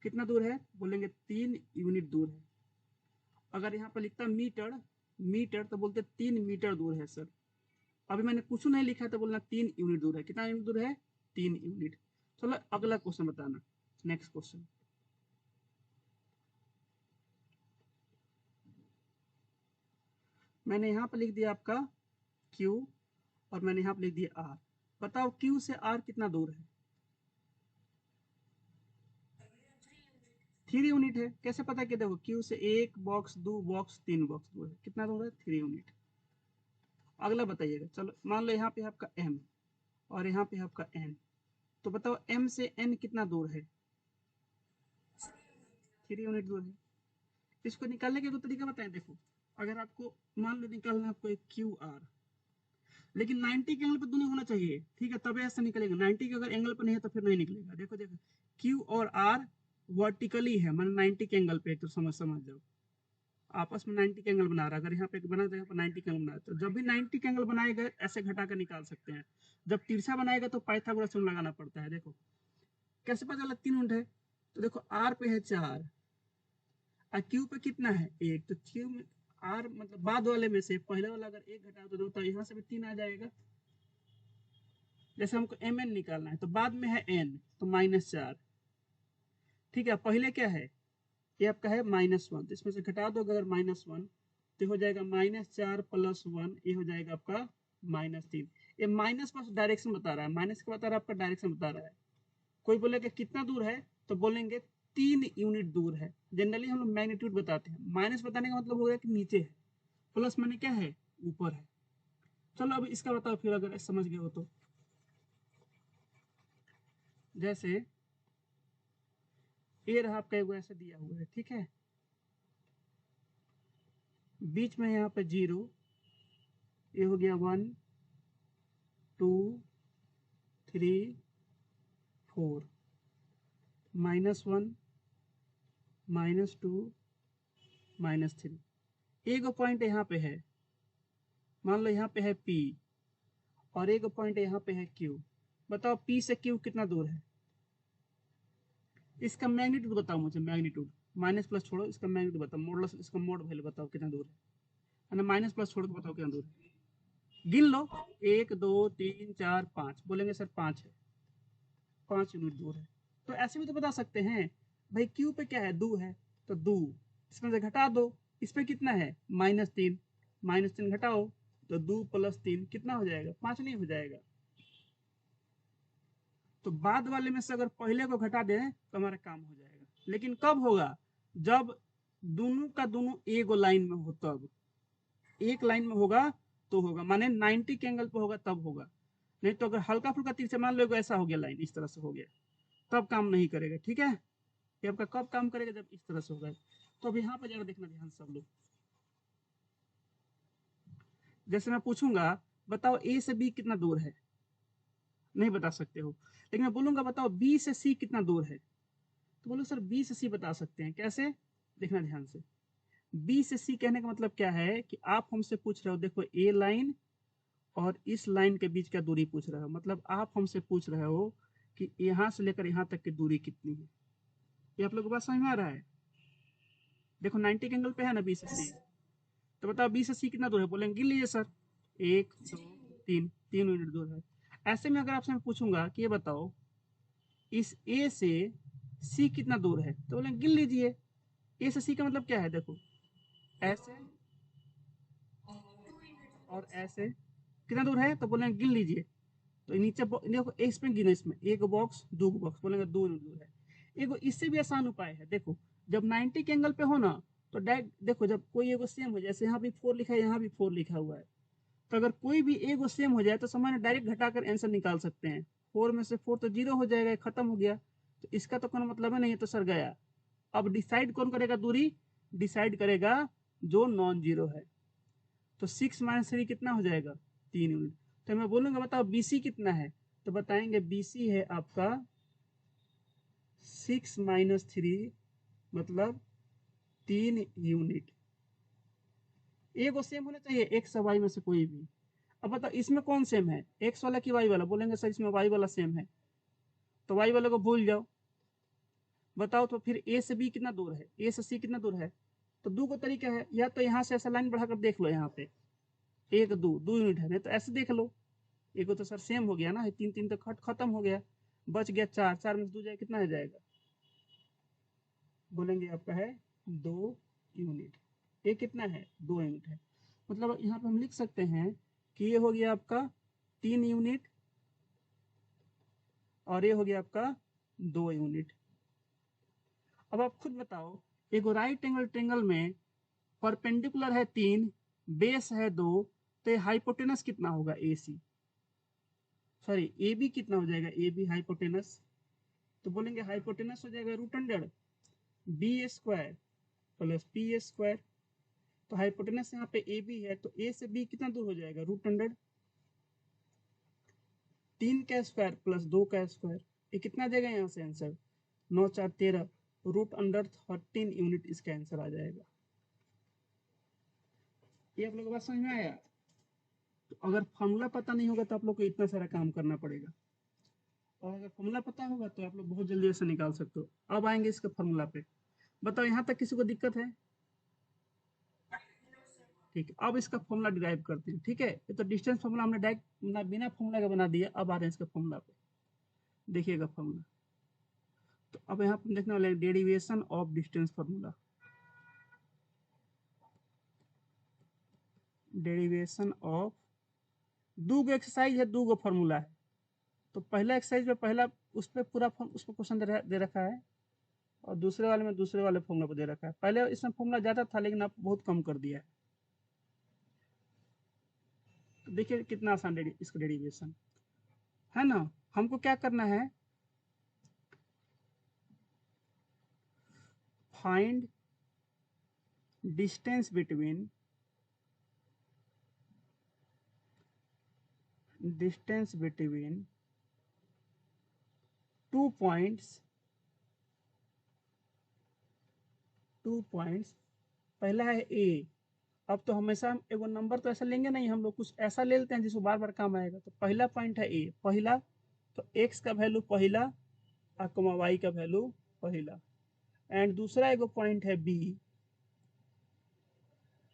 कितना दूर है? बोलेंगे 3 यूनिट दूर है। अगर यहाँ पर लिखता मीटर, मीटर तो बोलते 3 मीटर दूर है सर। अभी मैंने कुछ नहीं लिखा है तो बोलना 3 यूनिट दूर है। कितना यूनिट दूर है? 3 यूनिट। चलो अगला क्वेश्चन बताना, नेक्स्ट क्वेश्चन। मैंने यहाँ पर लिख दिया आपका Q और मैंने यहाँ पर लिख दिया R। बताओ Q से R कितना दूर है? 3 यूनिट है। कैसे पता कि? देखो Q से 1 बॉक्स, 2 बॉक्स, 3 बॉक्स दूर है। कितना दूर है? 3 यूनिट। अगला बताइएगा। चलो मान लो यहाँ पे आपका M और यहाँ पे आपका N, तो बताओ M से N कितना दूर है? 3 यूनिट दूर है। इसको निकालने के दो तरीका बताएं। देखो अगर आपको मान लो निकालना है आपको एक क्यू आर, लेकिन 90 के एंगल पर दोनों होना चाहिए, ठीक है, तब ऐसा निकलेगा। 90 के अगर एंगल पर नहीं है तो फिर नहीं निकलेगा। देखो देखो क्यू और आर वर्टिकली है, मतलब 90 के एंगल पे, तो समझ समझ जाओ आपस में 90 के एंगल बना रहा है। अगर यहाँ पे बना तो यहाँ पर 90 के एंगल बना, तो जब भी 90 के एंगल बनाएगा ऐसे घटा कर निकाल सकते हैं। जब तिरछा बनाएगा तो पाइथागोरस लगाना पड़ता है। देखो कैसे पता चला 3 यूनिट है? तो देखो आर पे है 4 और क्यू पे कितना है? 1, तो क्यू में आर मतलब बाद वाले में से पहले वाला अगर 1 घटाओ तो 2, तो यहाँ से भी 3 आ जाएगा। जैसे हमको एम एन निकालना है तो बाद में है एन, तो -4, ठीक है। पहले क्या है? ये आपका है -1, तो इसमें से घटा दो अगर -1 तो हो जाएगा -4 + 1, ये हो जाएगा आपका -3। ये माइनस बस डायरेक्शन बता रहा है, माइनस का बता रहा है, आपका डायरेक्शन बता रहा है। कोई बोलेगा कितना दूर है तो बोलेंगे 3 यूनिट दूर है। जनरली हम लोग मैग्नीट्यूड बताते हैं, माइनस बताने का मतलब हो गया कि नीचे है, प्लस माने क्या है? ऊपर है। चलो अब इसका बताओ फिर, अगर समझ गए हो तो। जैसे ये रहा आपका एगो ऐसे दिया हुआ है, ठीक है, बीच में यहाँ पे 0, ये हो गया 1 2 3 4, -1 -2 -3। एक पॉइंट यहाँ पे है, मान लो यहाँ पे है P और एक पॉइंट यहाँ पे है Q। बताओ P से Q कितना दूर है? इसका मैग्नीट्यूड बताओ मुझे, मैग्नीट्यूड। माइनस प्लस छोड़ो, इसका मैग्नीट्यूड बताओ, मॉडुलस, इसका मोड वैल्यू बताओ कितना दूर है ना। माइनस प्लस छोड़ के बताओ कितना दूर है। गिन लो, 1 2 3 4 5, बोलेंगे सर 5 है, 5 यूनिट दूर है। तो ऐसे भी तो बता सकते हैं भाई, क्यू पे क्या है? 2 है, तो 2 इसमें से घटा दो, इस पे कितना है? -3, -3 घटाओ तो 2 + 3 कितना हो जाएगा? 5 नहीं हो जाएगा? तो बाद वाले में से अगर पहले को घटा दें तो हमारा काम हो जाएगा। लेकिन कब होगा? जब दोनों का दोनों एक लाइन में हो, तब एक लाइन में होगा तो होगा, माने 90 के एंगल पे होगा तब होगा। नहीं तो अगर हल्का फुल्का तीर से मान लो ऐसा हो गया, लाइन इस तरह से हो गया, तब काम नहीं करेगा, ठीक है। ये आपका कब काम करेगा? जब इस तरह से होगा। तो अब यहाँ पर जरा देखना ध्यान सब लोग। जैसे मैं पूछूंगा बताओ ए से बी कितना दूर है, नहीं बता सकते हो। लेकिन मैं बोलूंगा बताओ बी से सी कितना दूर है, तो बोलो सर बी से सी बता सकते हैं। कैसे? देखना ध्यान से। बी से सी कहने का मतलब क्या है कि आप हमसे पूछ रहे हो, देखो ए लाइन और इस लाइन के बीच का दूरी पूछ रहे हो, मतलब आप हमसे पूछ रहे हो कि यहाँ से लेकर यहाँ तक की दूरी कितनी है। ये आप लोग को बात समझ में आ रहा है? देखो 90 के एंगल पे है ना बी से सी, तो बताओ बी से सी कितना दूर है? बोलेंगे गिन लीजिए सर, 1 2 3, 3 यूनिट दूर है। ऐसे में अगर आपसे मैं पूछूंगा कि ये बताओ इस ए से सी कितना दूर है, तो बोलेंगे गिन लीजिए। ए से सी का मतलब क्या है? देखो ऐसे और ऐसे कितना दूर है, तो बोलेंगे गिन लीजिए। तो नीचे देखो इसमें गिनो, इसमें एक बॉक्स, 2 बॉक्स, बोलेंगे 2 यूनिट दूर है। एक इससे भी आसान उपाय है। देखो जब 90 के एंगल पे हो ना, तो डायरेक्ट देखो, जब कोई एगो सेम हो, जैसे यहाँ भी 4 लिखा है, यहाँ भी 4 लिखा हुआ है, तो अगर कोई भी एगो सेम हो जाए तो समझ डायरेक्ट घटाकर आंसर निकाल सकते हैं। 4 में से 4 तो 0 हो जाएगा, खत्म हो गया। तो इसका तो कोई मतलब है नहीं है, तो सर गया। अब डिसाइड कौन करेगा दूरी? डिसाइड करेगा जो नॉन जीरो है। तो 6 - 3 कितना हो जाएगा? 3 यूनिट। तो मैं बोलूंगा बताओ बीसी कितना है, तो बताएंगे बीसी है आपका 6 - 3 मतलब 3 यूनिट। ए को सेम होना चाहिए एक्स और वाई में से कोई भी। अब बताओ इसमें कौन सेम है, एक्स वाला कि वाई वाला? बोलेंगे सर इसमें वाई वाला सेम है, तो वाई वाले को भूल जाओ। बताओ तो फिर ए से बी कितना दूर है, ए से सी कितना दूर है? तो दो को तरीका है, या तो यहाँ से ऐसा लाइन बढ़ाकर देख लो, यहाँ पे एक दो दो यूनिट है, नहीं तो ऐसे देख लो। एक तो सर सेम हो गया ना, तीन तीन तो खत्म हो गया, बच गया चार, चार में से दो जाए कितना हो जाएगा? बोलेंगे आपका है 2 यूनिट। ये कितना है? 2 यूनिट है। मतलब यहाँ पे हम लिख सकते हैं कि ये हो गया आपका 3 यूनिट और ये हो गया आपका 2 यूनिट। अब आप खुद बताओ, एक राइट एंगल ट्रेंगल में परपेंडिकुलर है 3, बेस है 2, तो हाइपोटेनस कितना होगा ए सी, सॉरी ए बी कितना हो जाएगा? ए बी हाइपोटेनस, तो बोलेंगे हाइपोटेनस हो जाएगा √100 B square plus P square. तो हाइपोटेनस यहाँ पे ए बी है, तो ए से बी कितना दूर हो जाएगा? √100, 3 का स्क्वायर प्लस 2 का स्क्वायर। ये कितना देगा यहाँ से आंसर? 9 4 13, √13 यूनिट इसका आंसर आ जाएगा। ये आप लोग को बात समझ में आया? तो अगर फॉर्मूला पता नहीं होगा तो आप लोग को इतना सारा काम करना पड़ेगा, और अगर फॉर्मूला पता होगा तो आप लोग बहुत जल्दी ऐसे निकाल सकते हो। अब आएंगे इसके फॉर्मूला पे। बताओ यहाँ तक किसी को दिक्कत है? ठीक है, अब इसका फॉर्मूला डिराइव करते हैं। ठीक है, ये तो डिस्टेंस फॉर्मूला हमने डायरेक्ट बिना फॉर्मूला के बना दिया। अब आ रहे हैं इसका फॉर्मूला पे, देखिएगा फॉर्मूला। तो अब यहाँ पर देखने वाले derivation of distance formula. Derivation of, दो गो एक्सरसाइज है, दो गो फॉर्मूला है। तो पहला एक्सरसाइज में पहला उस पर पूरा उस पर क्वेश्चन दे रखा है, और दूसरे वाले में दूसरे वाले फॉर्मूला पर दे रखा है। पहले इसमें फॉर्मूला ज़्यादा था, लेकिन अब बहुत कम कर दिया है। तो देखिए कितना आसान इसका डेरिवेशन है ना। हमको क्या करना है? Find distance between two points, पहला है ए। अब तो हमेशा हम एगो नंबर तो ऐसा लेंगे नहीं, हम लोग कुछ ऐसा ले लेते हैं जिसको बार बार काम आएगा। तो पहला पॉइंट है ए, पहला, तो एक्स का वैल्यू पहला और वाई का वैल्यू पहला। एंड दूसरा एगो पॉइंट है बी,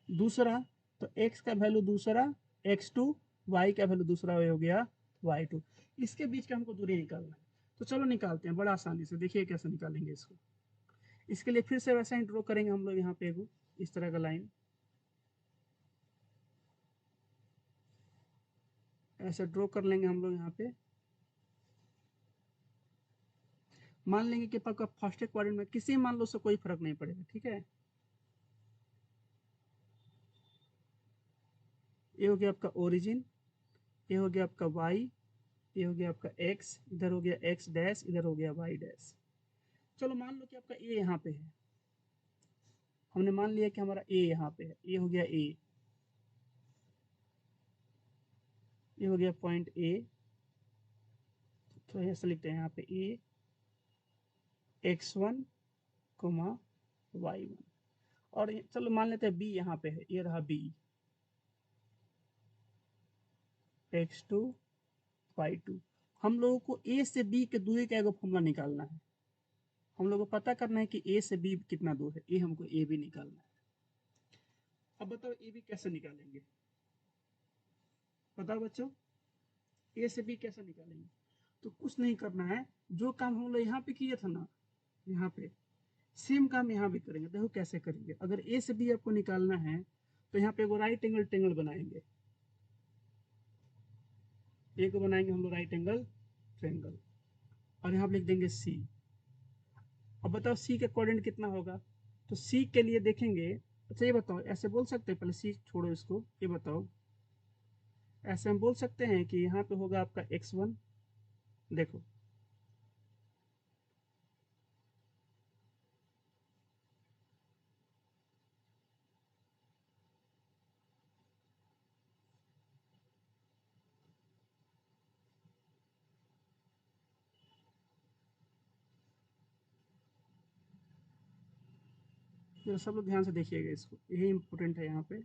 दूसरा, तो एक्स का वैल्यू दूसरा x2, वाई का वैल्यू दूसरा हो गया y2। इसके बीच का हमको दूरी निकालना है। तो चलो निकालते हैं बड़ा आसानी से, देखिए कैसे निकालेंगे इसको। इसके लिए फिर से वैसा ही ड्रॉ करेंगे हम लोग यहाँ पे एगो इस तरह का लाइन, ऐसे ड्रॉ कर लेंगे हम लोग यहाँ पे। मान लेंगे कि आपका फर्स्ट क्वाड्रेंट में किसी मान लो से कोई फर्क नहीं पड़ेगा। ठीक है, ये हो गया आपका ओरिजिन, ये हो गया आपका वाई, ये हो गया आपका एक्स, इधर हो गया एक्स डैश, इधर हो गया वाई डैश। चलो मान लो कि आपका ए यहाँ पे है, हमने मान लिया कि हमारा ए यहाँ पे है, ये हो गया ए, ये हो गया पॉइंट ए। तो ऐसे लिखते हैं यहाँ पे ए x1 y1। और चलो मान लेते हैं बी यहाँ पे है, ये रहा बी x2 y2। हम लोगों को ए से बी के दूरी का एगो फॉर्मूला निकालना है। हम लोगों को पता करना है कि ए से बी कितना दूर है, ये हमको ए बी निकालना है। अब बताओ ए बी कैसे निकालेंगे? बताओ बच्चों, ए से बी कैसे निकालेंगे? तो कुछ नहीं करना है, जो काम हम लोग यहाँ पे किए थे ना, यहाँ पे सेम काम यहाँ भी करेंगे। देखो कैसे करेंगे। अगर ए से बी आपको निकालना है तो यहाँ पे एगो राइट एंगल ट्रेंगल बनाएंगे, ए को बनाएंगे हम लोग राइट एंगल ट्रेंगल, और यहाँ पे लिख देंगे सी। अब बताओ सी का कोऑर्डिनेट कितना होगा? तो सी के लिए देखेंगे। अच्छा ये बताओ, ऐसे बोल सकते हैं, पहले सी छोड़ो इसको, ये बताओ, ऐसे हम बोल सकते हैं कि यहाँ पे होगा आपका x1, देखो जरा सब लोग ध्यान से देखिएगा इसको, यही इम्पोर्टेंट है यहाँ पे।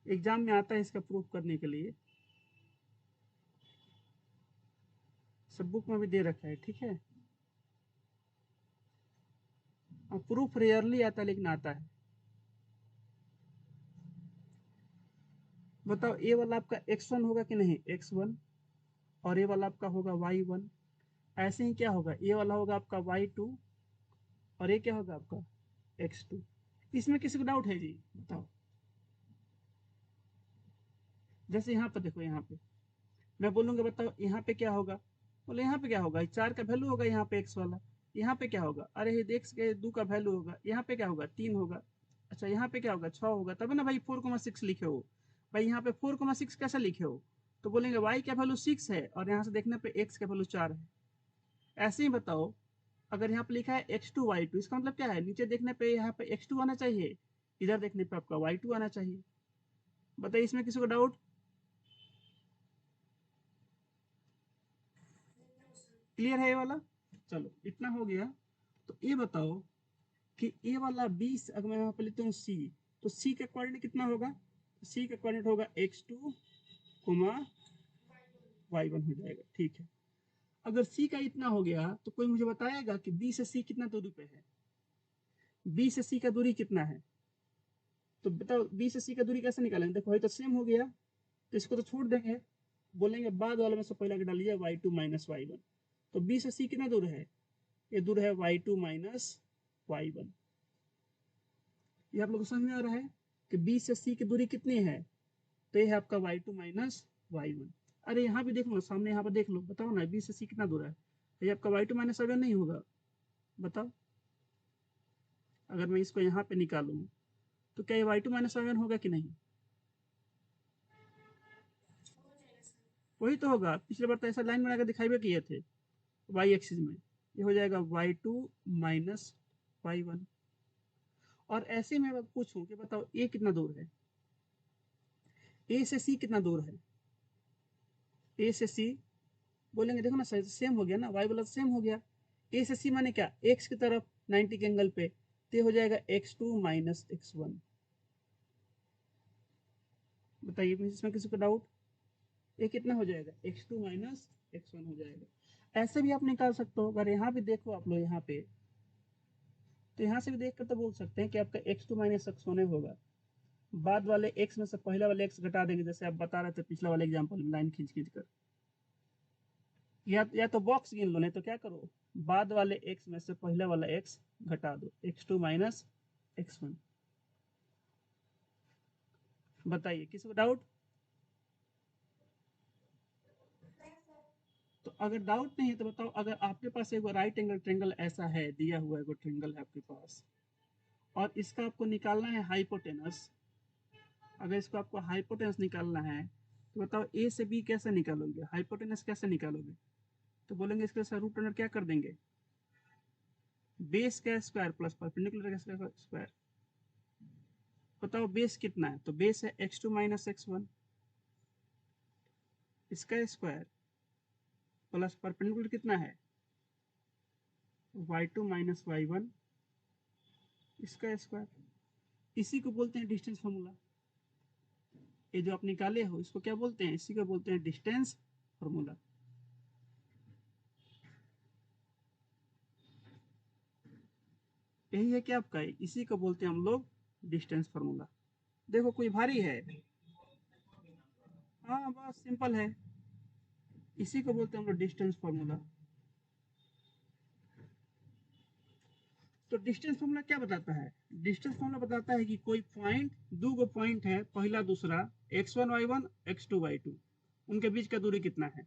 एग्जाम में आता है इसका प्रूफ करने के लिए, सब बुक में भी दे रखा है, ठीक है। और प्रूफ रेयरली आता है लेकिन आता है। बताओ ये वाला आपका x1 होगा कि नहीं, x1, और ये वाला आपका होगा y1। ऐसे ही क्या होगा, ये वाला होगा आपका y2, और ये क्या होगा आपका x2। इसमें किसी को डाउट है जी, बताओ। जैसे यहाँ पे देखो, यहाँ पे मैं बोलूंगा बताओ यहाँ पे क्या होगा, बोले यहाँ पे क्या होगा, 4 का वैल्यू होगा यहाँ पे x वाला। यहाँ पे क्या होगा, अरे ये x के 2 का वैल्यू होगा, यहाँ पे क्या होगा 3 होगा। अच्छा यहाँ पे क्या होगा 6 होगा, तब ना भाई 4,6 लिखे हो। भाई यहाँ पे 4,6 कैसे लिखे हो, तो बोलेंगे y का वैल्यू 6 है और यहाँ से देखने पे x का वैल्यू 4 है। ऐसे ही बताओ, अगर यहाँ पे लिखा है x2 y2, इसका मतलब क्या है, नीचे देखने पे यहाँ पे x2 आना चाहिए, इधर देखने पे आपका y2 आना चाहिए। बताइए इसमें किसी को डाउट। क्लियर है ये वाला। चलो इतना हो गया। तो ये बताओ कि ये वाला 20 अगर मैं यहाँ पे लेता हूँ सी, तो सी का कोऑर्डिनेट कितना होगा, सी का कोऑर्डिनेट होगा x2 कोमा y1 हो जाएगा, ठीक है। अगर सी का इतना हो गया तो कोई मुझे बताएगा कि बी से सी कितना दूरी पे है, बी से सी का दूरी कितना है। तो बताओ बी से सी का दूरी कैसे निकालेंगे, देखो तो सेम हो गया, तो इसको तो छोड़ देंगे, बोलेंगे बाद वाले में से पहले डालिए y2 माइनस y1। तो बी से सी कितना दूर है, ये दूर है y2 माइनस y1। ये आप लोग को समझ में आ रहा है कि बी से सी की दूरी कितनी है, तो ये है आपका y2 माइनस y1। अरे यहाँ भी देख लो, सामने यहाँ पर देख लो, बताओ ना बी से सी कितना दूर है, ये आपका y2 माइनस y1 नहीं होगा, बताओ। अगर मैं इसको यहाँ पे निकालूं तो क्या ये y2 माइनस y1 होगा कि नहीं, वही तो होगा। पिछले बार तो ऐसा लाइन बनाकर दिखाई भी किए थे वाई एक्सिस में, ये हो जाएगा y2 माइनस y1। और ऐसे में मैं पूछूं कि बताओ ए कितना दूर है, ए से सी कितना दूर है, ए से सी, बोलेंगे देखो ना सेम हो गया ना, वाई वाला सेम हो गया। ए से सी माने क्या, एक्स की तरफ 90 के एंगल पे, तो हो जाएगा x2 माइनस x1। बताइए इसमें किसी को डाउट, ये कितना हो जाएगा x2 माइनस x1 हो जाएगा। ऐसे भी आप निकाल सकते हो, अगर यहाँ भी देखो आप लोग यहाँ पे, तो यहाँ से भी देख कर तो बोल सकते हैं कि आपका x2 माइनस x1 होगा। बाद वाले x में से पहला वाले x घटा देंगे, जैसे आप बता रहे थे पिछला वाले एग्जाम्पल में लाइन खींच खींच कर, या तो बॉक्स गिन लो, नहीं तो क्या करो, बाद वाले x में से पहला वाला x घटा दो, x2 माइनस x1। बताइए किसी को डाउट। तो अगर डाउट नहीं है तो बताओ, अगर आपके पास एक राइट एंगल ट्रेंगल ऐसा है, दिया हुआ है ट्रेंगल है आपके पास, और इसका आपको निकालना है हाइपोटेनस, अगर इसको आपको हाइपोटेनस निकालना है तो बताओ ए से बी कैसे निकालोगे, हाइपोटेनस कैसे निकालोगे। तो बोलेंगे इसके साथ रूट अंडर क्या कर देंगे, बेस का स्क्वायर प्लस परपेंडिकुलर का स्क्वायर। बताओ बेस कितना है, तो बेस है x2 माइनस x1, इसका स्क्वायर प्लस परपेंडिकुलर कितना है y2 माइनस y1, इसका स्क्वायर। इसी को बोलते हैं डिस्टेंस फार्मूला। ये जो आप निकाले हो इसको क्या बोलते हैं, इसी को बोलते हैं डिस्टेंस फार्मूला। यही है क्या आपका, इसी को बोलते हैं हम लोग डिस्टेंस फार्मूला। देखो कोई भारी है, हाँ बहुत सिंपल है, इसी को बोलते हैं हम लोग डिस्टेंस फार्मूला। तो डिस्टेंस फार्मूला क्या बताता है, डिस्टेंस फार्मूला बताता है कि कोई पॉइंट, दो गो पॉइंट है, पहला दूसरा x1 y1 x2 y2, उनके बीच का दूरी कितना है।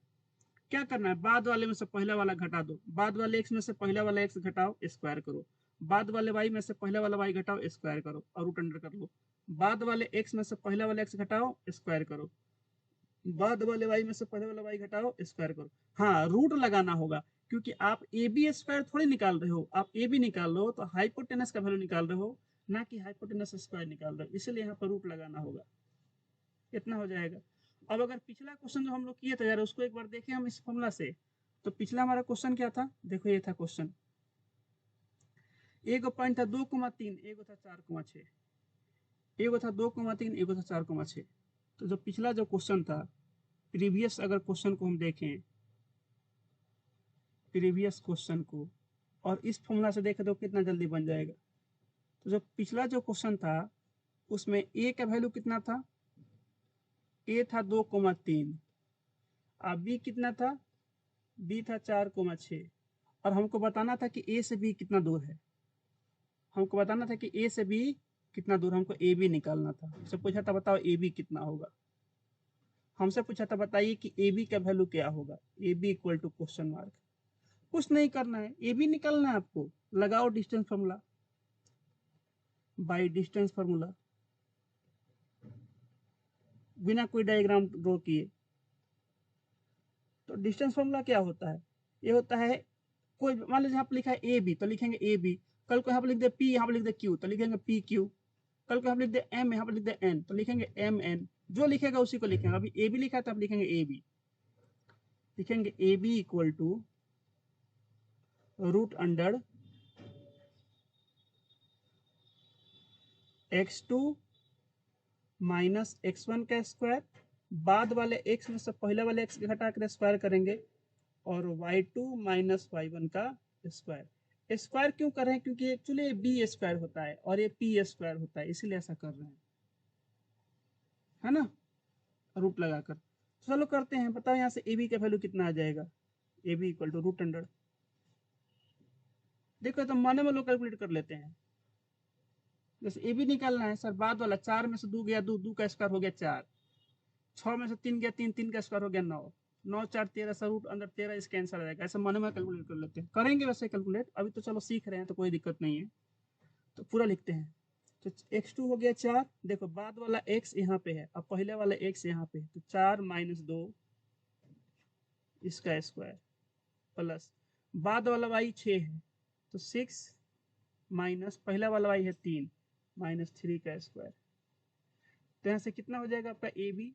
क्या करना है, बाद वाले में से पहला वाला घटा दो, बाद वाले x में से पहला वाला x घटाओ स्क्वायर करो, बाद वाले y में से पहला वाला y घटाओ स्क्वायर करो और रूट अंडर कर लो, बाद वाले x में से पहला वाला x घटाओ स्क्वायर करो, बाद वाले y में से पहले वाला y घटाओ स्क्वायर करो। हाँ रूट लगाना होगा, क्योंकि आप ए बी स्क्वायर थोड़ी निकाल रहे हो, आप ए बी निकाल रहे हो तो हाइपोटेनस का वैल्यू निकाल रहे हो, ना कि हाइपोटेनस स्क्वायर निकाल रहे हो, इसलिए यहाँ पर रूट लगाना होगा। कितना हो जाएगा। अब अगर पिछला क्वेश्चन जो हम लोग किए थे यार, उसको एक बार देखें हम इस फॉर्मूला से, तो पिछला हमारा क्वेश्चन क्या था, देखो ये था क्वेश्चन, एगो पॉइंट था 2,3, एगो था 4,6, एगो था 2,3, एगो था 4,6। तो जो पिछला जो क्वेश्चन था, प्रीवियस अगर क्वेश्चन को हम देखें, प्रीवियस क्वेश्चन को, और इस फॉर्मूला से देखें तो कितना जल्दी बन जाएगा। तो जो पिछला जो क्वेश्चन था उसमें ए का वैल्यू कितना था, ए था 2,3, और बी कितना था, बी था 4,6, और हमको बताना था कि ए से बी कितना दूर है, हमको बताना था कि ए से बी कितना दूर, हमको ए बी निकालना था। हमसे पूछा था बताओ ए बी कितना होगा, हमसे पूछा था बताइए कि ए बी का वैल्यू क्या होगा, A B equal to question mark. कुछ नहीं करना है, ए बी निकालना है आपको, लगाओ distance formula, by distance formula, बिना कोई डायग्राम ड्रॉ किए। तो डिस्टेंस फार्मूला क्या होता है, ये होता है, कोई मान लीजिए यहाँ पर लिखा है ए बी तो लिखेंगे ए बी, कल को यहाँ पर लिख दे पी, यहाँ पर लिख दे क्यू तो लिखेंगे पी क्यू, कल को यहाँ पर लिख दे एम, यहाँ पर लिख दे एन तो लिखेंगे एम एन, जो लिखेगा उसी को लिखेंगे। अभी ए बी लिखा है तो आप लिखेंगे ए बी, लिखेंगे A B equal to root under x2 minus x1 का स्क्वायर, बाद वाले x में से पहले वाले x घटा कर स्क्वायर करेंगे, और y2 माइनस y1 का स्क्वायर। स्क्वायर क्यों कर रहे हैं, क्योंकि एक्चुअली बी स्क्वायर होता है और ये पी स्क्वायर होता है, इसीलिए ऐसा कर रहे हैं, है ना, रूट लगाकर। चलो करते हैं, बताओ यहाँ से ए बी का वैल्यू कितना आ जाएगा, A B equal to root under, देखो तो माने में लोग कैलकुलेट कर लेते हैं। जैसे ए बी निकालना है सर, बाद वाला 4 में से 2 गया 2, 2 का स्क्वायर हो गया 4, 6 में से 3 गया 3, 3 का स्क्वायर हो गया 9, 9 4 13, सर रूट अंदर 13 इसका आंसर आ जाएगा। ऐसे मन में कैलकुलेट कर लेते हैं, करेंगे वैसे कैलकुलेट, अभी तो चलो सीख रहे हैं तो कोई दिक्कत नहीं है। तो पूरा लिखते हैं, तो x2 हो गया 4, देखो बाद वाला x यहाँ पे है, अब पहले वाला x यहाँ पे है, तो 4 माइनस 2 इसका स्क्वायर, प्लस बाद वाला y 6 है, तो 6 माइनस पहला वाला y है 3 माइनस 3 का स्क्वायर। तो यहाँ से कितना हो जाएगा आपका ए बी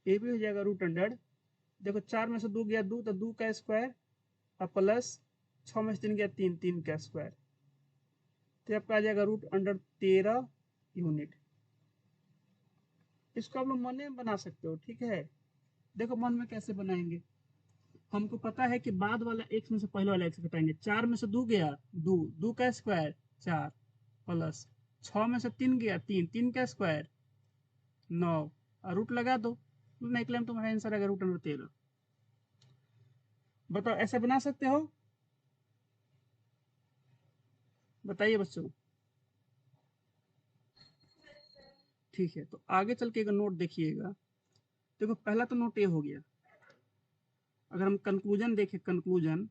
हो जाएगा रूट अंडर, देखो 4 में से 2 गया 2 तो 2 का स्क्वायर, और प्लस 6 में से 3 गया 3, 3 का स्क्वायर, तो आपका आ जाएगा रूट अंडर 13 यूनिट। इसको आप लोग मन में बना सकते हो, ठीक है। देखो मन में कैसे बनाएंगे, हमको पता है कि बाद वाला x में से पहले वाला x घटाएंगे, 4 में से 2 गया 2, 2 का स्क्वायर 4, प्लस 6 में से 3 गया 3, 3 का स्क्वायर 9, और रूट लगा दो, निकले तुम्हारा आंसर आएगा रूट अंडर 13। बताओ ऐसे बना सकते हो, बताइए बच्चों। ठीक है, तो आगे चल के एक नोट देखिएगा, देखो पहला तो नोट ये हो गया। अगर हम कंक्लूजन देखें, कंक्लूजन,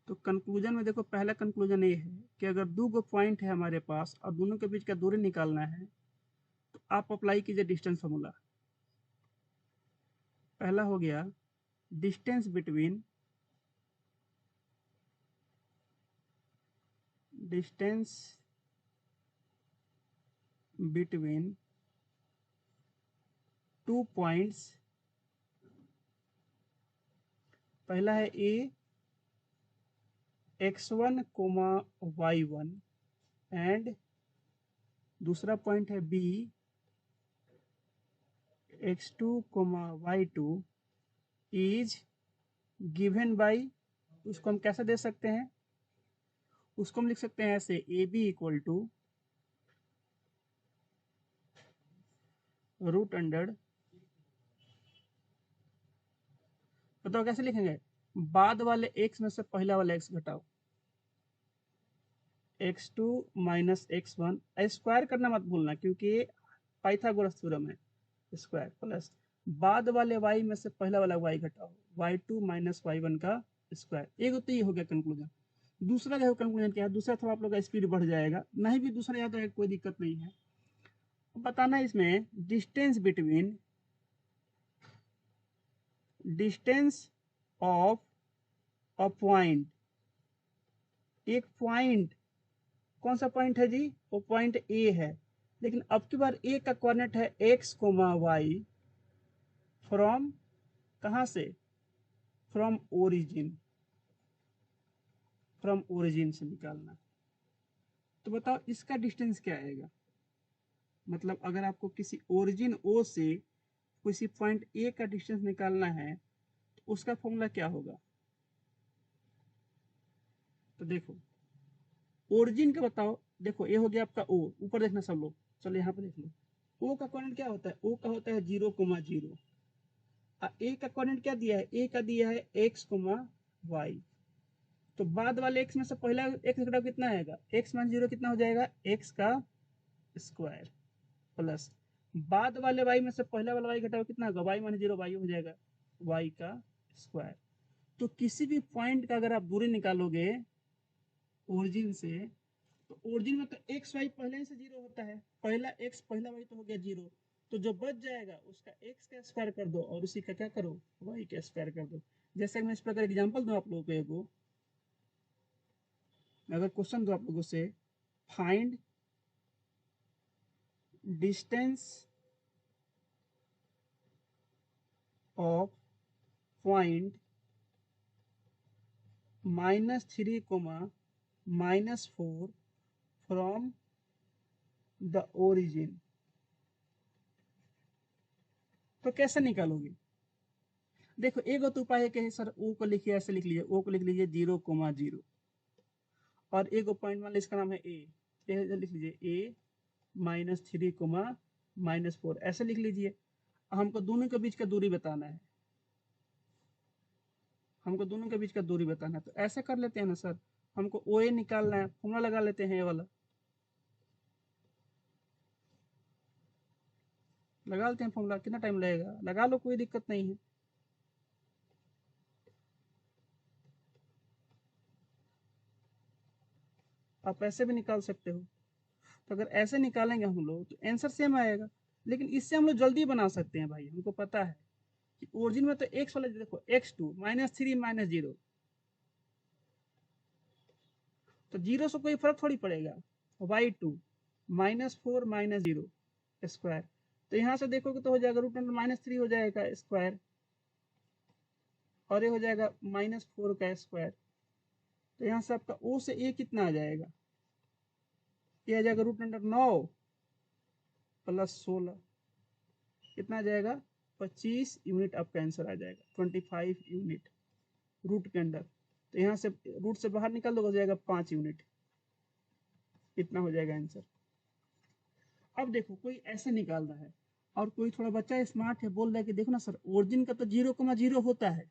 तो कंक्लूजन में देखो पहला कंक्लूजन ये है कि अगर दो गो पॉइंट है हमारे पास और दोनों के बीच का दूरी निकालना है, तो आप अप्लाई कीजिए डिस्टेंस फॉर्मूला। पहला हो गया distance between, distance between two points, पहला है A x1 comma y1 and दूसरा पॉइंट है B x2 comma y2 is given by, उसको हम कैसे दे सकते हैं, उसको हम लिख सकते हैं ऐसे, A B equal to root under, बताओ कैसे लिखेंगे, बाद वाले x में से पहला वाला x घटाओ, x2 माइनस x1, स्क्वायर करना मत भूलना क्योंकि पाइथागोरस थ्योरम है, स्क्वायर, प्लस बाद वाले y में से पहला वाला y घटाओ, y2 माइनस y1 का स्क्वायर। एक तो ये हो गया कंक्लूजन। दूसरा जो कंक्लूजन क्या है, दूसरा थोड़ा आप लोग का स्पीड बढ़ जाएगा, नहीं भी दूसरा याद है कोई दिक्कत नहीं है। बताना इसमें distance between, distance of a point, एक पॉइंट, कौन सा पॉइंट है जी, वो पॉइंट ए है, लेकिन अब की बार ए का कोऑर्डिनेट है x, y, फ्रॉम कहाँ से, फ्रॉम ओरिजिन से निकालना। तो बताओ इसका डिस्टेंस क्या आएगा। मतलब अगर आपको किसी ओरिजिन ओ से किसी पॉइंट ए का डिस्टेंस निकालना है तो उसका फॉर्मूला क्या होगा। तो देखो ओरिजिन का बताओ। देखो ये हो गया आपका ओ, ऊपर देखना सब लोग, चलो यहाँ पे देख लो। ओ का कोऑर्डिनेट क्या होता है, ओ का होता है 0,0। ए का कोऑर्डिनेट क्या दिया है, ए का दिया है x,y। तो बाद वाले x में से पहला x घटाओ कितना आएगा, x मान 0 कितना हो जाएगा, x का स्क्वायर प्लस बाद वाले y में से पहला वाला y घटाओ कितना होगा, y मान 0 y हो जाएगा y का स्क्वायर। तो किसी भी पॉइंट का अगर आप दूरी निकालोगे ओरिजिन से, तो ओरिजिन में तो एक्स वाई पहले ही से 0 होता है, पहला x पहला y तो हो गया 0। तो जो बच जाएगा उसका x का स्क्वायर कर दो और उसी का क्या करो, y का स्क्वायर कर दो। जैसे मैं इस प्रकार एग्जांपल दूं आप लोगों को, एगो अगर क्वेश्चन दो आप लोगों से, find distance of point -3, -4 from the origin, तो कैसे निकालोगे। देखो एक तो उपाय है कि सर ओ को लिखिए, ऐसे लिख लीजिए, ओ को लिख लीजिए 0,0 और एक पॉइंट मान लीजिए इसका नाम है ए लिख लीजिए ए -3, -4 ऐसे लिख लीजिए। हमको दोनों के बीच का दूरी बताना है, तो ऐसे कर लेते हैं ना सर। हमको ओ ए निकालना है, फॉर्मूला लगा लेते हैं, ये वाला लगा लेते हैं फॉर्मूला। कितना टाइम लगेगा, लगा लो, कोई दिक्कत नहीं है। आप ऐसे भी निकाल सकते हो। तो अगर ऐसे निकालेंगे हम लोग तो आंसर सेम आएगा, लेकिन इससे हम लोग जल्दी बना सकते हैं भाई। हमको पता है कि ओरिजिन में तो एक्स वाला, देखो x2 -3 -0, तो 0 से कोई फर्क थोड़ी पड़ेगा। y2 -4 -0 स्क्वायर, तो यहाँ से देखोगे तो हो जाएगा √3 हो जाएगा स्क्वायर, और ये हो जाएगा -4 का स्क्वायर। तो यहाँ से आपका o से a कितना आ जाएगा, ये आ जाएगा √9 +16, कितना आ जाएगा 25 यूनिट आपका आंसर आ जाएगा, 25 यूनिट रूट के अंदर। तो यहाँ से रूट से बाहर निकाल दो, हो जाएगा 5 यूनिट, इतना हो जाएगा आंसर। अब देखो कोई ऐसे निकाल रहा है और कोई थोड़ा बच्चा स्मार्ट है, बोल रहा है कि देखो ना सर ओरिजिन का तो 0,0 होता है,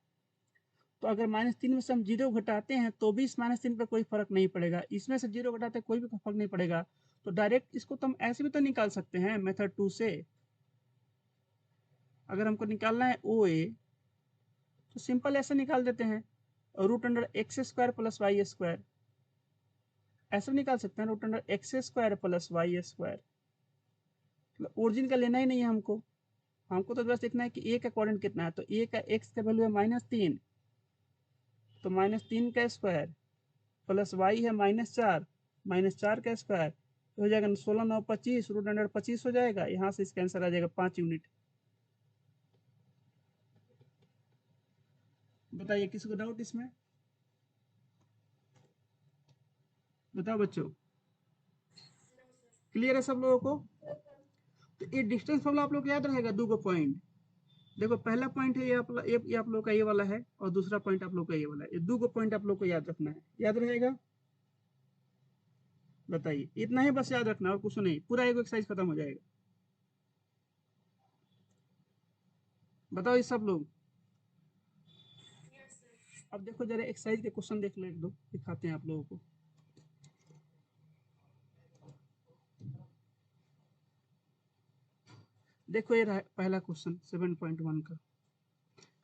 तो अगर -3 में से हम 0 घटाते हैं तो भी इस -3 पर कोई फर्क नहीं पड़ेगा, इसमें से 0 घटाते कोई भी फर्क नहीं पड़ेगा। तो डायरेक्ट इसको तो हम ऐसे भी तो निकाल सकते हैं मेथड 2 से। अगर हमको निकालना है ओ ए, तो सिंपल ऐसे निकाल देते हैं, √x² + y², ऐसे निकाल सकते हैं √x² + y²। ओरिजिन का लेना ही नहीं है हमको, हमको तो बस देखना है कि ए का कोऑर्डिनेट कितना है। तो ए का x का वैल्यू है -3, तो -3 का स्क्वायर प्लस y है -4, -4 का स्क्वायर, तो हो जाएगा 16 9 25, √25 हो जाएगा। यहाँ से इसका आंसर आ जाएगा 5 यूनिट। बताइए किसी को डाउट इसमें, बताओ बच्चों, क्लियर है सब लोगों को। तो ये डिस्टेंस फॉर्मूला आप लोग याद रहेगा, दो गो पॉइंट। देखो पहला पॉइंट है ये आप लोग का ये वाला है, और दूसरा पॉइंट आप लोग का ये वाला है। ये दो गो पॉइंट आप लोग को याद रखना है, याद रहेगा। बताइए, इतना ही बस याद रखना और कुछ नहीं, पूरा एक एक्सरसाइज खत्म हो जाएगा। बताओ ये सब लोग। अब देखो जरा एक्सरसाइज के क्वेश्चन देख लो, एक दो दिखाते हैं आप लोगों को। देखो ये रहा पहला क्वेश्चन 7.1 का,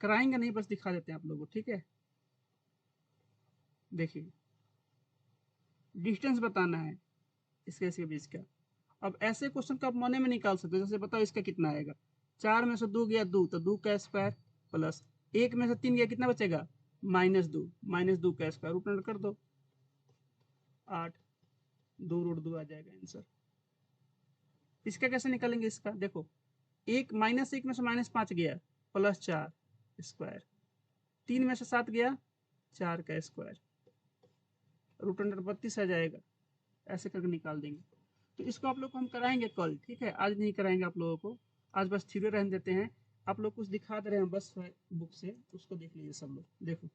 कराएंगे नहीं, बस दिखा देते हैं आप लोगों को, ठीक है। देखिए डिस्टेंस बताना है इसके बीच का। अब ऐसे क्वेश्चन को आप मने में निकाल सकते हो। जैसे बताओ इसका कितना आएगा, 4 में से 2 गया 2, तो 2 का स्क्वायर प्लस 1 में से 3 गया, कितना बचेगा -2, -2 का स्क्वायर, रूट अंडर कर दो 8, 2√2 आ जाएगा आंसर। इसका कैसे निकालेंगे, इसका देखो, -1 में से -5 गया, +4 स्क्वायर, 3 में से 7 गया 4 का स्क्वायर, रूट अंडर 32 आ जाएगा, ऐसे करके निकाल देंगे। तो इसको आप लोग को हम कराएंगे कल, ठीक है, आज नहीं कराएंगे आप लोगों को, आज बस थ्योरी रहने देते हैं। आप लोग कुछ दिखा दे रहे हैं बस बुक से, उसको देख लीजिए सब लोग, देखो।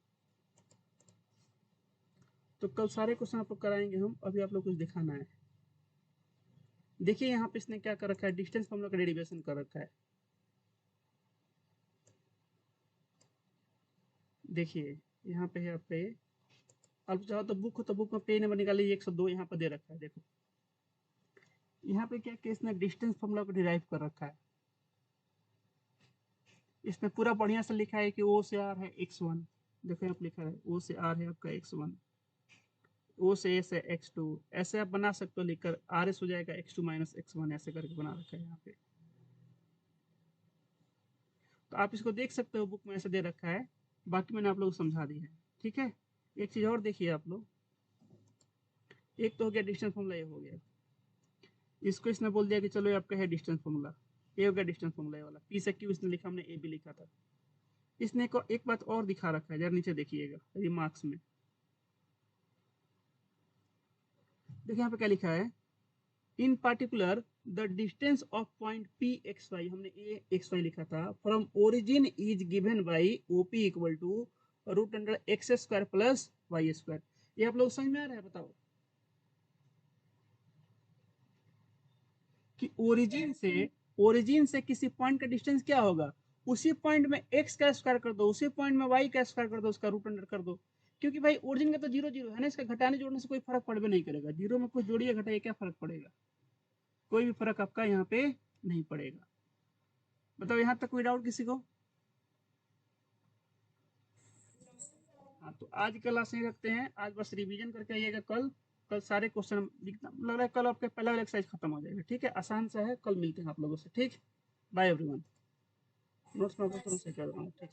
तो कल सारे क्वेश्चन आप लोग कराएंगे हम, अभी आप लोग कुछ दिखाना है। देखिए यहाँ पे इसने क्या कर रखा है, डिस्टेंस फॉर्मूला का डेरिवेशन कर रखा है। देखिए यहाँ पे है आप पे, अब चाहो तो बुक हो तो बुक में पे नंबर निकालिए, 102 यहाँ पर दे रखा है। देखो यहाँ पे क्या केस ने डिस्टेंस फॉर्मूला को डिराइव कर रखा है। इसमें पूरा बढ़िया से लिखा है कि ओ से आर है x1, देखो यहाँ पे लिखा है ओ से आर है आपका x1, ओ से एस है x2, ऐसे आप बना सकते हो लिखकर, आर एस हो जाएगा x2 माइनस x1, ऐसे करके बना रखा है यहाँ पे। तो आप इसको देख सकते हो, बुक में ऐसे दे रखा है, बाकी मैंने आप लोग को समझा दी है, ठीक है। एक चीज और देखिए आप लोग, एक तो हो गया डिस्टेंस फॉर्मूला, ये हो गया, इसको इसने बोल दिया कि चलो ये आपका है डिस्टेंस फॉर्मूला, ये हो गया डिस्टेंस फॉर्मूला वाला, पी से क्यू इसने लिखा, हमने ए भी लिखा था। इसने को एक बात और दिखा रखा है, जरा नीचे देखिएगा रिमार्क्स में, देखिए यहाँ पे क्या लिखा है, in particular the distance of point P X Y, हमने ए एक्स वाई लिखा था, from origin is given by OP equal to root under X square plus Y square. ये आप लोग समझ में आ रहा है, बताओ कि ओरिजिन से किसी पॉइंट का डिस्टेंस क्या होगा, उसी पॉइंट में एक्स का स्क्वायर कर दो, उसी पॉइंट में वाई का स्क्वायर कर दो, उसका रूट अंडर कर दो। क्योंकि भाई ओरिजिन का तो जीरो जीरो है ना, इसका घटाने जोड़ने से कोई फर्क पड़े नहीं करेगा, जीरो में कुछ जोड़िए घटाइए क्या फर्क पड़ेगा, कोई भी फर्क आपका यहाँ पे नहीं पड़ेगा। बताओ यहाँ तक कोई डाउट किसी को? हाँ तो आज क्लास नहीं रखते हैं, आज बस रिवीजन करके आइएगा कल, कल सारे क्वेश्चन लग रहा है कल आपका पहला वाला एक्सरसाइज खत्म हो जाएगा, ठीक है, आसान सा है, कल मिलते हैं आप लोगों से, ठीक। बाय एवरीवन, नोट्स में आपको तुरंत से कर रहा हूँ, ठीक है।